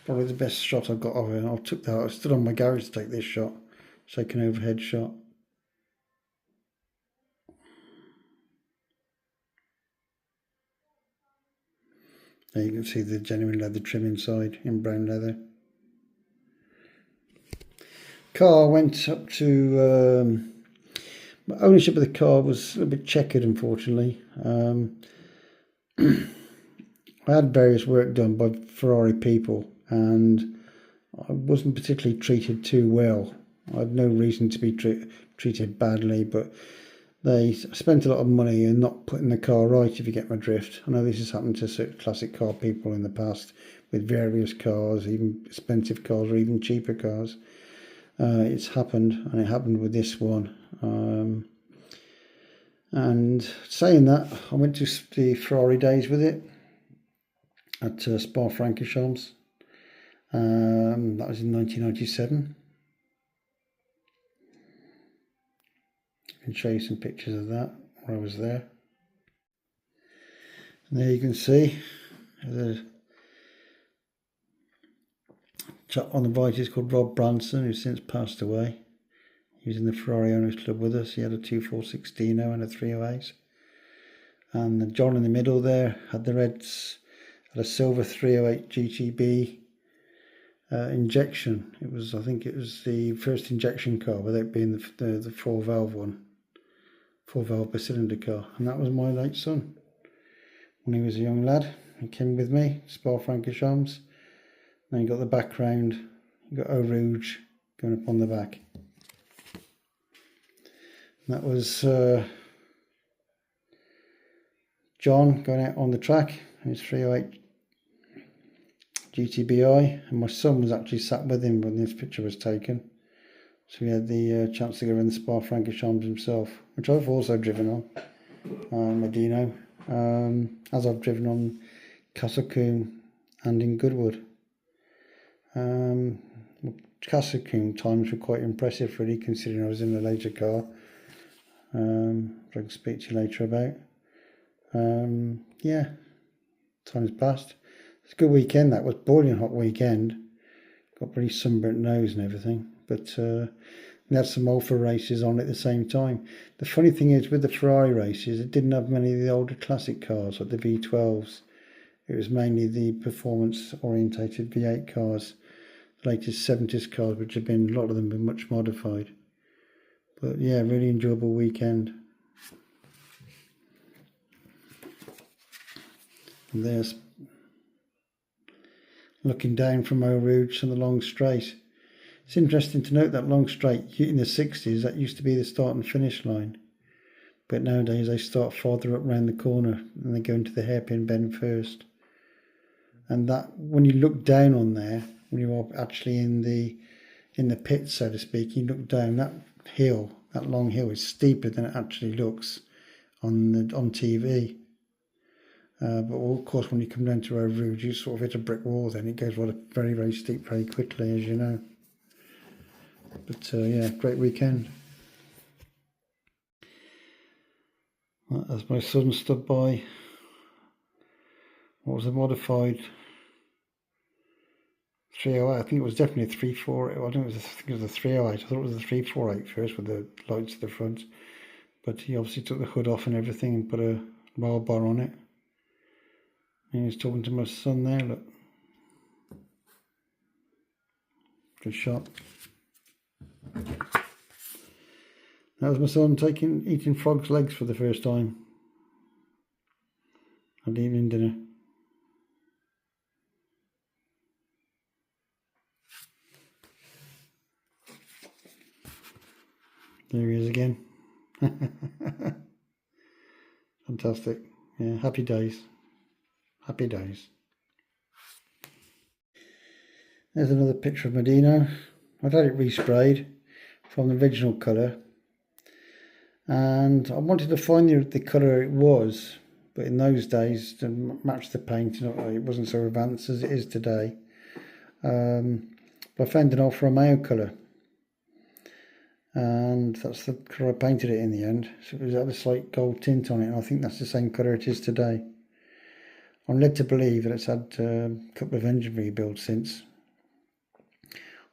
probably the best shot I got of it. I took that. I stood on my garage to take this shot. Take an overhead shot. There you can see the genuine leather trim inside in brown leather. car went up to, ownership of the car was a bit checkered, unfortunately. I had various work done by Ferrari people, and I wasn't particularly treated too well. I had no reason to be treated badly, but they spent a lot of money in not putting the car right, if you get my drift. I know this has happened to certain classic car people in the past with various cars, even expensive cars or even cheaper cars. It's happened, and it happened with this one. And saying that, I went to the Ferrari days with it at Spa-Francorchamps. That was in 1997. I can show you some pictures of that where I was there. And there you can see the chap on the right is called Rob Branson, who's since passed away. He was in the Ferrari Owners Club with us. He had a 246 Dino and a 308. And John in the middle there had the reds, had a silver 308 GTB injection. I think it was the first injection car without being the 4-valve one. 4-valve per cylinder car. And that was my late son. When he was a young lad, he came with me, Spa-Francorchamps. Then you got the background, you got Eau Rouge going up on the back. And that was John going out on the track, his 308 GTBI, and my son was actually sat with him when this picture was taken. So we had the chance to go around the Spa-Francorchamps himself, which I've also driven on, my Dino, as I've driven on Castle Combe and in Goodwood. Castle Combe times were quite impressive, really, considering I was in a later car, which I can speak to you later about. Yeah, time's passed. It's a good weekend. That was boiling hot weekend. Got pretty sunburnt nose and everything, but we had some Alfa races on at the same time. The funny thing is, with the Ferrari races, it didn't have many of the older classic cars like the V12s. It was mainly the performance orientated V8 cars, the latest 70s cars, which have been, a lot of them been much modified. But yeah, really enjoyable weekend. And there's looking down from Eau Rouge on the long straight. It's interesting to note that long straight in the 60s, that used to be the start and finish line. But nowadays they start farther up round the corner and they go into the hairpin bend first. And that, when you look down on there, when you are actually in the pit, so to speak, you look down, that hill, that long hill, is steeper than it actually looks on TV. But of course, when you come down to Eau Rouge, you sort of hit a brick wall. Then it goes very, very steep very quickly, as you know. But yeah, great weekend. As my son stood by, what was a modified 308? I think it was definitely a 348. I think it was a 308. I thought it was a 348 first with the lights at the front. But he obviously took the hood off and everything and put a roll bar on it. And he's talking to my son there, look. Good shot. That was my son eating frog's legs for the first time at evening dinner. There he is again. Fantastic. Yeah, happy days. Happy days. There's another picture of my Dino. I've had it resprayed from the original colour, and I wanted to find the colour it was, but in those days to match the paint, it wasn't so advanced as it is today. But I found an Alfa Romeo colour, and that's the colour I painted it in the end. So it had a slight gold tint on it, and I think that's the same colour it is today. I'm led to believe that it's had a couple of engine rebuilds since.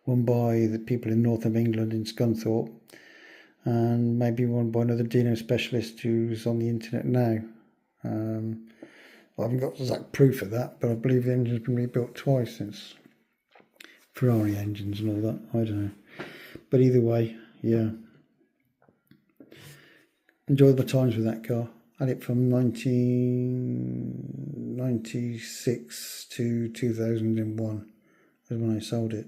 One by the people in north of England in Scunthorpe, and maybe one by another Dino specialist who's on the internet now. I haven't got exact proof of that, but I believe the engine's been rebuilt twice since. Ferrari engines and all that, I don't know. But either way, yeah, enjoyed the times with that car. Had it from 1996 to 2001 was when I sold it.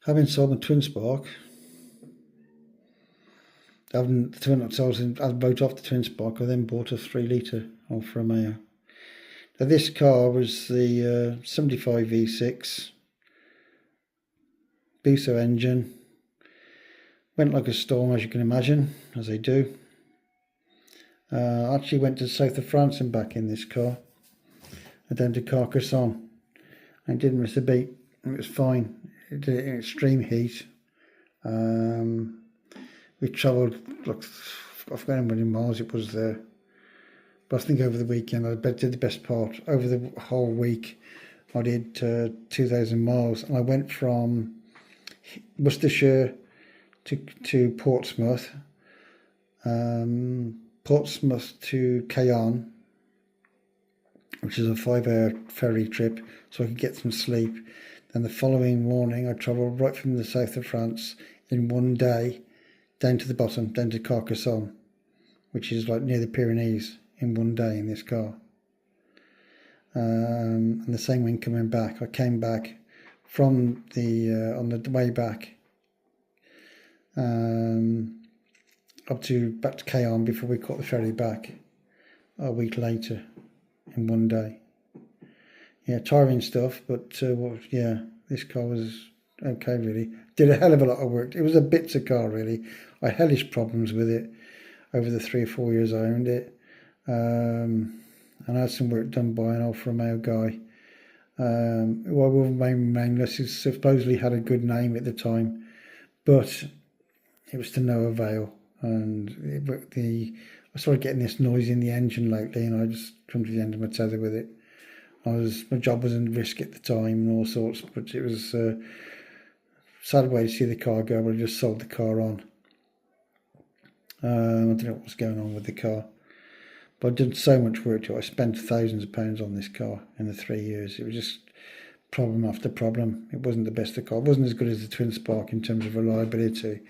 Having sold my twin spark, having I wrote off the twin spark, I then bought a 3 litre Alfa Romeo. Now this car was the 75 V6 Buso engine. Went like a storm, as you can imagine, as they do. I actually went to the south of France and back in this car, and down to Carcassonne. I didn't miss a beat. It was fine. It did it in extreme heat. We travelled, like, I forgot how many miles it was there. But I think over the weekend, I did the best part. Over the whole week, I did 2,000 miles. And I went from Worcestershire to Portsmouth. Portsmouth to Caen, which is a 5-hour ferry trip, so I could get some sleep. Then the following morning, I travelled right from the south of France in one day down to the bottom, down to Carcassonne, which is like near the Pyrenees, in one day in this car. And the same when coming back. I came back from the on the way back back to Caen before we caught the ferry back a week later in one day. Yeah, tiring stuff, but yeah, this car was okay, really. Did a hell of a lot of work. It was a bits of car, really. I had hellish problems with it over the 3 or 4 years I owned it. And I had some work done by an Alfa Romeo guy, who I will remain nameless. He supposedly had a good name at the time, but it was to no avail. And I started getting this noise in the engine lately, and I just come to the end of my tether with it. My job was in risk at the time and all sorts, but it was a sad way to see the car go. But I just sold the car on. I don't know what was going on with the car, but I did so much work to it. I spent thousands of pounds on this car in the 3 years. It was just problem after problem. It wasn't the best of car. It wasn't as good as the twin spark in terms of reliability.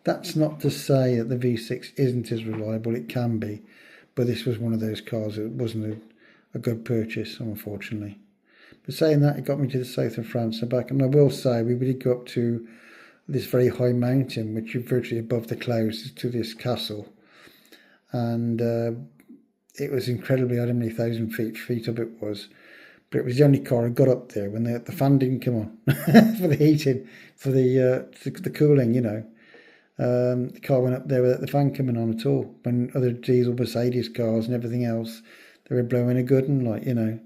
That's not to say that the V6 isn't as reliable. It can be, but this was one of those cars that wasn't a good purchase, unfortunately. But saying that, it got me to the south of France and back. And I will say, we did go up to this very high mountain, which is virtually above the clouds, to this castle. And it was incredibly, I don't know how many thousand feet up it was. But it was the only car I got up there when the fan didn't come on for the heating, for the cooling, you know. The car went up there without the fan coming on at all. When other diesel Mercedes cars and everything else, they were blowing a good one, like, you know.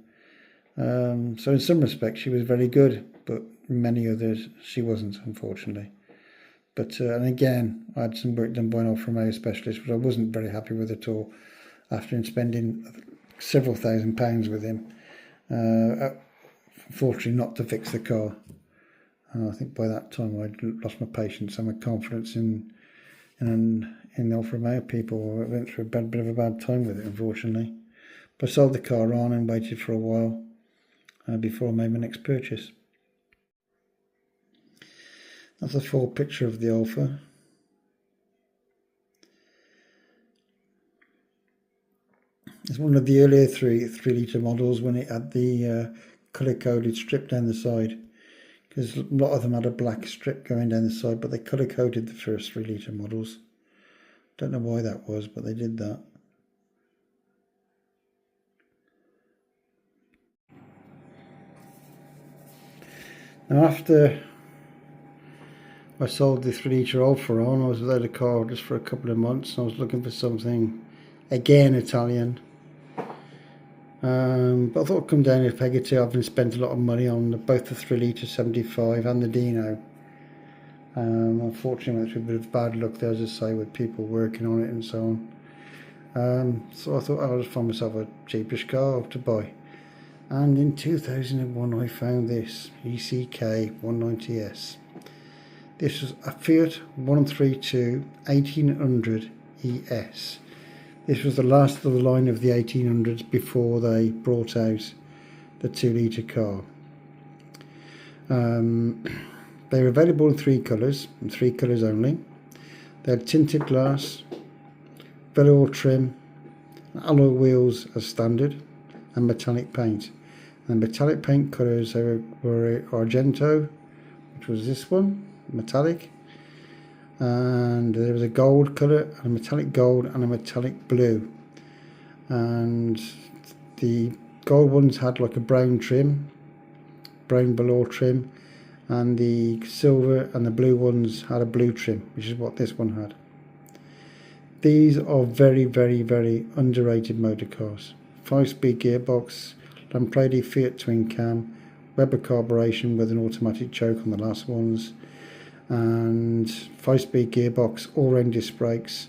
So in some respects, she was very good, but in many others, she wasn't, unfortunately. But and again, I had some work done by an Alfa Romeo specialist, which I wasn't very happy with at all. After spending several £1,000s with him, unfortunately, not to fix the car. I think by that time I'd lost my patience and my confidence in the Alfa Romeo people. I went through a bit of a bad time with it, unfortunately. But I sold the car on and waited for a while before I made my next purchase. That's a full picture of the Alfa. It's one of the earlier 3 litre models when it had the colour-coded strip down the side. Because a lot of them had a black strip going down the side, but they colour-coded the first 3 litre models. Don't know why that was, but they did that. Now after I sold the 3 litre Alfa on, I was without a car just for a couple of months, and I was looking for something, again, Italian. But I thought I'd come down a peg or two. I've spent a lot of money on both the 3 litre 75 and the Dino. Unfortunately, I went through a bit of bad luck there, as I say, with people working on it and so on. So I thought I'll just find myself a cheapish car to buy. And in 2001, I found this ECK 190S. This was a Fiat 132 1800 ES. This was the last of the line of the 1800s before they brought out the 2 litre car. They were available in 3 colours, and 3 colours only. They had tinted glass, velour trim, alloy wheels as standard, and metallic paint. And metallic paint colours were Argento, which was this one, metallic, and there was a gold colour, a metallic gold, and a metallic blue. And the gold ones had like a brown trim, brown velour trim, and the silver and the blue ones had a blue trim, which is what this one had. These are very, very, very underrated motor cars. 5-speed gearbox, Lampredi Fiat twin cam, Weber carburation with an automatic choke on the last ones, and 5-speed gearbox, all-round disc brakes.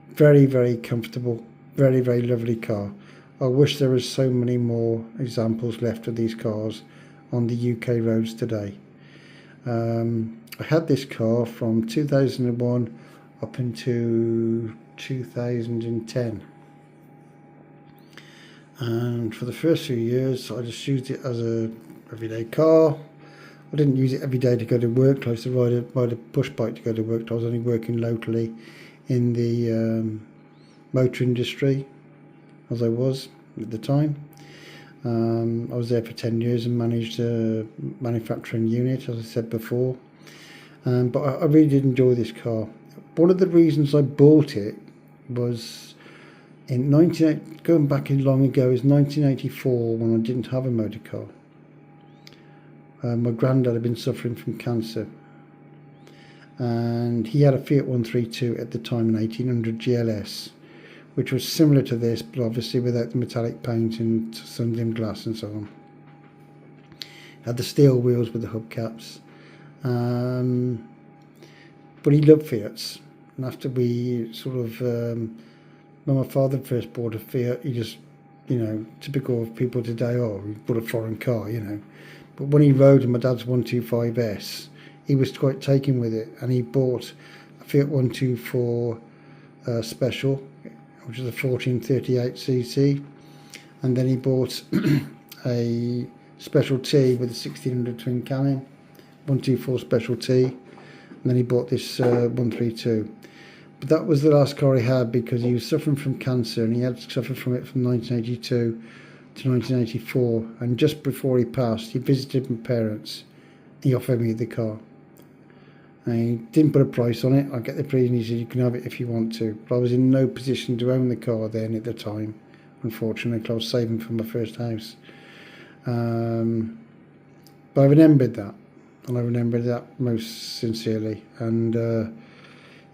Very, very comfortable, very, very lovely car. I wish there was so many more examples left of these cars on the UK roads today. I had this car from 2001 up into 2010, and for the first few years I just used it as a everyday car. I didn't use it every day to go to work. I used to ride a push bike to go to work. I was only working locally in the motor industry, as I was at the time. I was there for 10 years and managed a manufacturing unit, as I said before. But I really did enjoy this car. One of the reasons I bought it was going back as long ago as 1984, when I didn't have a motor car. My granddad had been suffering from cancer, and he had a Fiat 132 at the time, an 1800 GLS, which was similar to this, but obviously without the metallic paint and sun-dimmed glass and so on. Had the steel wheels with the hubcaps. But he loved Fiats. And after we sort of, when my father first bought a Fiat, he just, typical of people today, we bought a foreign car, But when he rode in my dad's 125S, he was quite taken with it, and he bought a Fiat 124 Special, which is a 1438cc, and then he bought a Special T with a 1600 twin cam in, 124 Special T, and then he bought this 132. But that was the last car he had, because he was suffering from cancer, and he had suffered from it from 1982 to 1984, and just before he passed, he visited my parents. He offered me the car. And he didn't put a price on it. I get the price, and he said, you can have it if you want to. But I was in no position to own the car then at the time, unfortunately, because I was saving for my first house. But I remembered that, and I remembered that most sincerely. And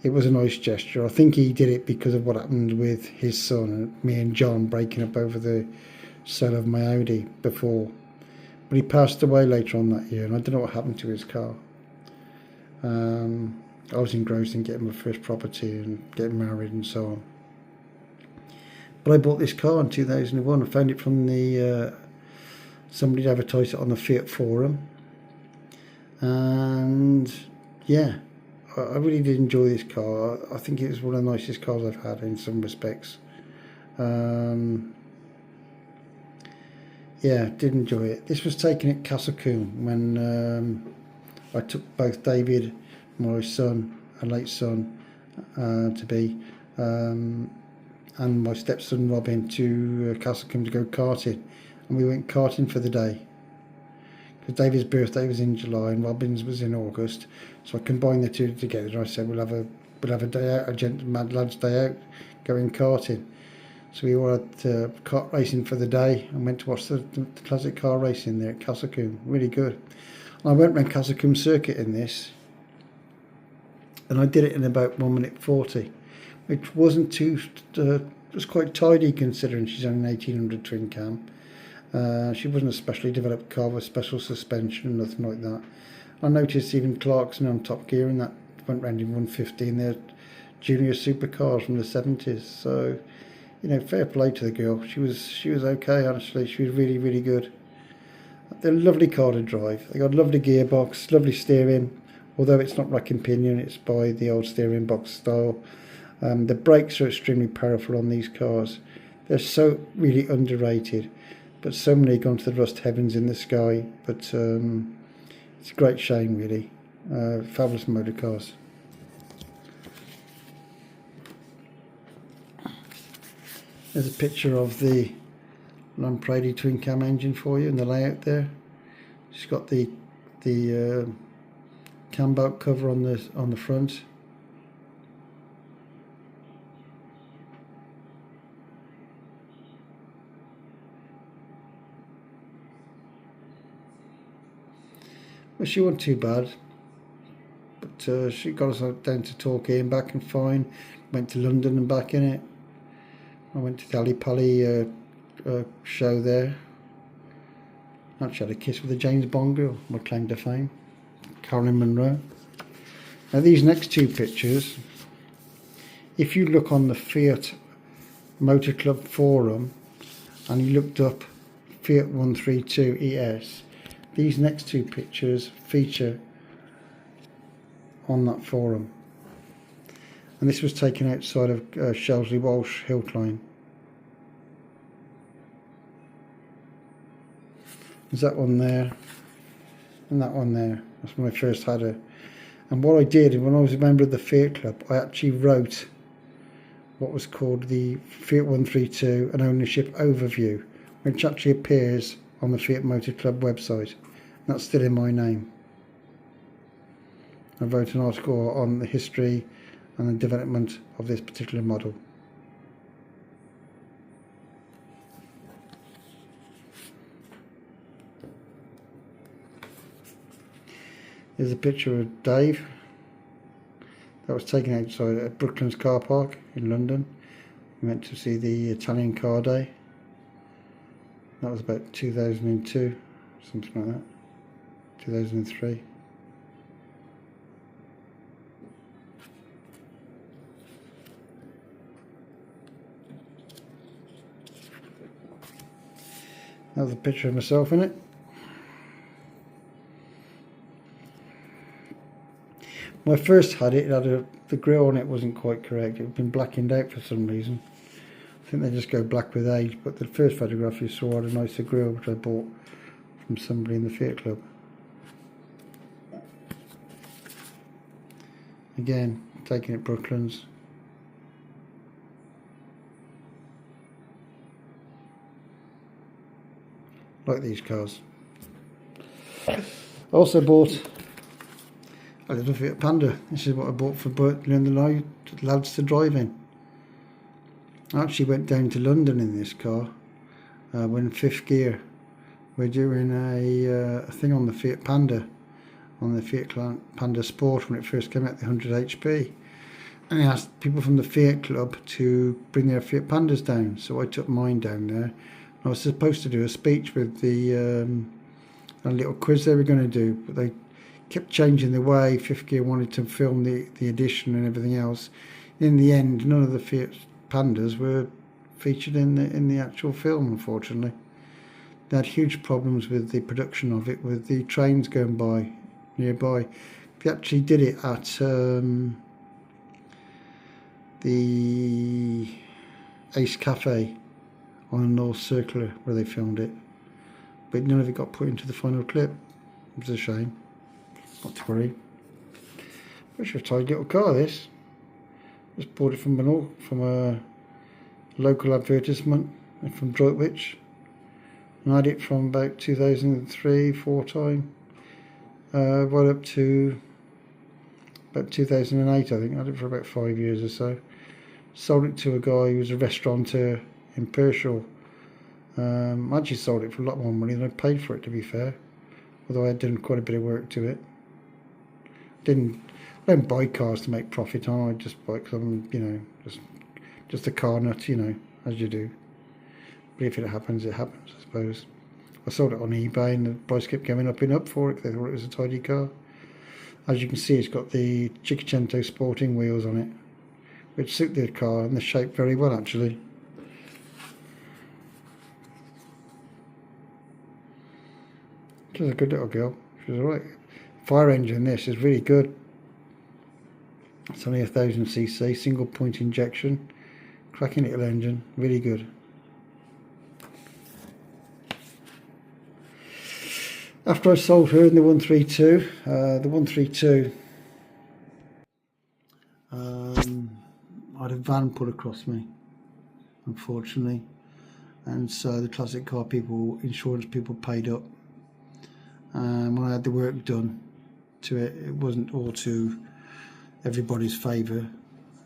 it was a nice gesture. I think he did it because of what happened with his son and me and John breaking up over the sale of my Audi before. But he passed away later on that year, and I don't know what happened to his car. I was engrossed in getting my first property and getting married and so on. But I bought this car in 2001. I found it from the somebody advertised it on the Fiat forum, and yeah, I really did enjoy this car. I think it was one of the nicest cars I've had in some respects. Yeah, did enjoy it. This was taken at Castle Combe when I took both David, my son, a late son, to be, and my stepson Robin to Castle Combe to go karting, and we went karting for the day. Because David's birthday was in July and Robin's was in August, so I combined the two together. I said we'll have a day out, a mad lads day out, going karting. So we were at kart racing for the day and went to watch the classic car racing there at Castle Combe. Really good. I went round Castle Combe Circuit in this, and I did it in about 1 minute 40, which wasn't too, it was quite tidy considering she's on an 1800 twin cam. She wasn't a specially developed car with special suspension, nothing like that. I noticed even Clarkson on Top Gear and that went round in 150, and they're junior supercars from the 70s. So, fair play to the girl. She was okay, honestly. She was really, really good. They're a lovely car to drive. They got a lovely gearbox, lovely steering, although it's not rack and pinion, it's by the old steering box style. The brakes are extremely powerful on these cars. They're so really underrated, but so many gone to the rust heavens in the sky. But It's a great shame, really. Fabulous motor cars. There's a picture of the Lampredi twin cam engine for you in the layout there. It's got the cam belt cover on the front. Well, she wasn't too bad, but she got us down to Torquay and back and fine. Went to London and back in it. I went to the Ali Pali show there. Actually had a kiss with the James Bond girl, my claim to fame, Carolyn Monroe. Now these next two pictures, if you look on the Fiat Motor Club forum and you looked up Fiat 132 ES, these next two pictures feature on that forum. And this was taken outside of Shelsley Walsh Hill Climb. There's that one there and that one there. That's when I first had her. And what I did, when I was a member of the Fiat Club, I actually wrote what was called the Fiat 132 an ownership overview, which actually appears on the Fiat Motor Club website. And that's still in my name. I wrote an article on the history and the development of this particular model. Here's a picture of Dave that was taken outside at Brooklands car park in London. We went to see the Italian car day. That was about 2002, something like that, 2003. Another picture of myself in it. When I first had it, the grille on it wasn't quite correct. It had been blackened out for some reason. I think they just go black with age, but the first photograph you saw had a nicer grille, which I bought from somebody in the Fiat Club. Again, taken at Brooklands. Like these cars. I also bought a little Fiat Panda. This is what I bought for the lads to drive in. I actually went down to London in this car. We're in fifth gear. We're doing a thing on the Fiat Panda, on the Fiat Panda Sport when it first came out, the 100 HP. And I asked people from the Fiat Club to bring their Fiat Pandas down, so I took mine down there. I was supposed to do a speech with the a little quiz they were going to do, but they kept changing the way fifth gear wanted to film the edition and everything else. In the end, none of the Fiat Pandas were featured in the actual film, unfortunately. They had huge problems with the production of it, with the trains going by nearby. They actually did it at the Ace Cafe on a North Circular where they filmed it, but none of it got put into the final clip. It was a shame. Not to worry. It's a tidy little car, this. Just bought it from a local advertisement from Droitwich. And I had it from about 2003-4 time, right up to about 2008, I think. I had it for about 5 years or so. Sold it to a guy who was a restaurateur in Pershore. I actually sold it for a lot more money than I paid for it, to be fair, although I had done quite a bit of work to it. I don't buy cars to make profit on. I just buy it because I'm, you know, just a car nut, you know, as you do. But if it happens, it happens, I suppose. I sold it on eBay and the price kept going up and up for it because they thought it was a tidy car. As you can see, it's got the Cinquecento sporting wheels on it, which suit the car and the shape very well, actually. She's a good little girl. She's alright. Fire engine, this is really good. It's only 1000cc, single point injection. Cracking little engine, really good. After I sold her in the 132, I had a van put across me, unfortunately, and so the classic car people, insurance people, paid up. When I had the work done to it, it wasn't all to everybody's favour,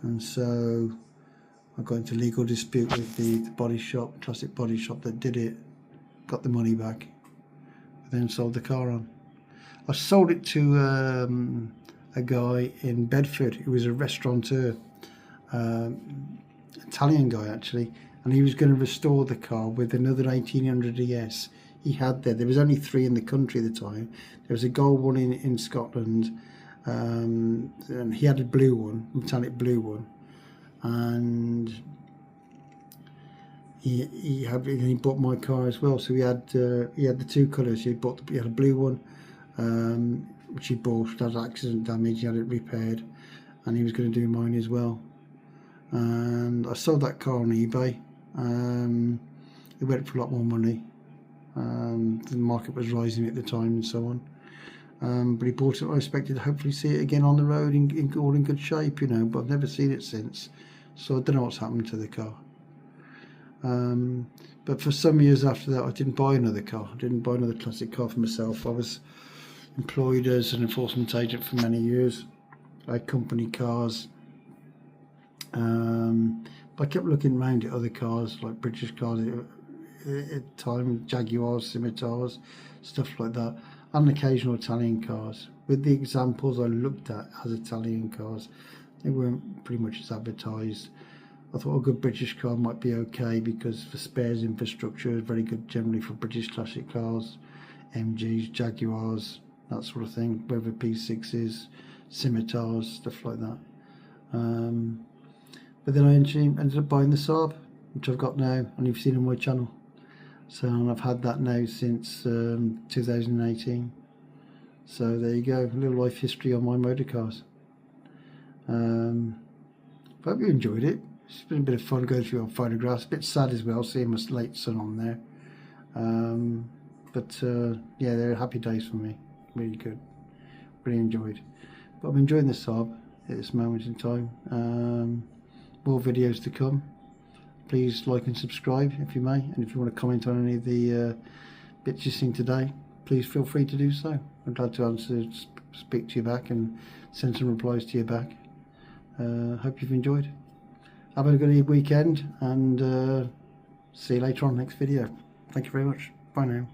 and so I got into legal dispute with the body shop, classic body shop that did it, got the money back, then sold the car on. I sold it to a guy in Bedford who was a restaurateur, Italian guy actually, and he was going to restore the car with another 1800 ES he had there. There was only 3 in the country at the time. There was a gold one in Scotland, and he had a blue one, metallic blue one, and he bought my car as well. So he had the 2 colours. He had a blue one, which he bought, it had accident damage, he had it repaired, and he was going to do mine as well. And I sold that car on eBay. It went for a lot more money. The market was rising at the time and so on. But he bought it. I expected to hopefully see it again on the road all in good shape, you know, but I've never seen it since. So I don't know what's happened to the car. But for some years after that, I didn't buy another car. I didn't buy another classic car for myself. I was employed as an enforcement agent for many years. I had company cars. But I kept looking around at other cars, like British cars at the time, Jaguars, Scimitars, stuff like that, and occasional Italian cars. With the examples I looked at as Italian cars, they weren't pretty much as advertised. I thought a good British car might be okay because the spares infrastructure is very good generally for British classic cars, MGs, Jaguars, that sort of thing, whether P6s, Scimitars, stuff like that. But then I ended up buying the Saab, which I've got now, and you've seen on my channel. So and I've had that now since 2018. So there you go, a little life history on my motor cars. I hope you enjoyed it. It's been a bit of fun going through old photographs. A bit sad as well, seeing my late son on there. Yeah, they're happy days for me. Really good. Really enjoyed. But I'm enjoying the Saab at this moment in time. More videos to come. Please like and subscribe if you may, and if you want to comment on any of the bits you've seen today, please feel free to do so. I'm glad to speak to you back and send some replies to you back. Hope you've enjoyed. Have a good weekend, and see you later on next video. Thank you very much. Bye now.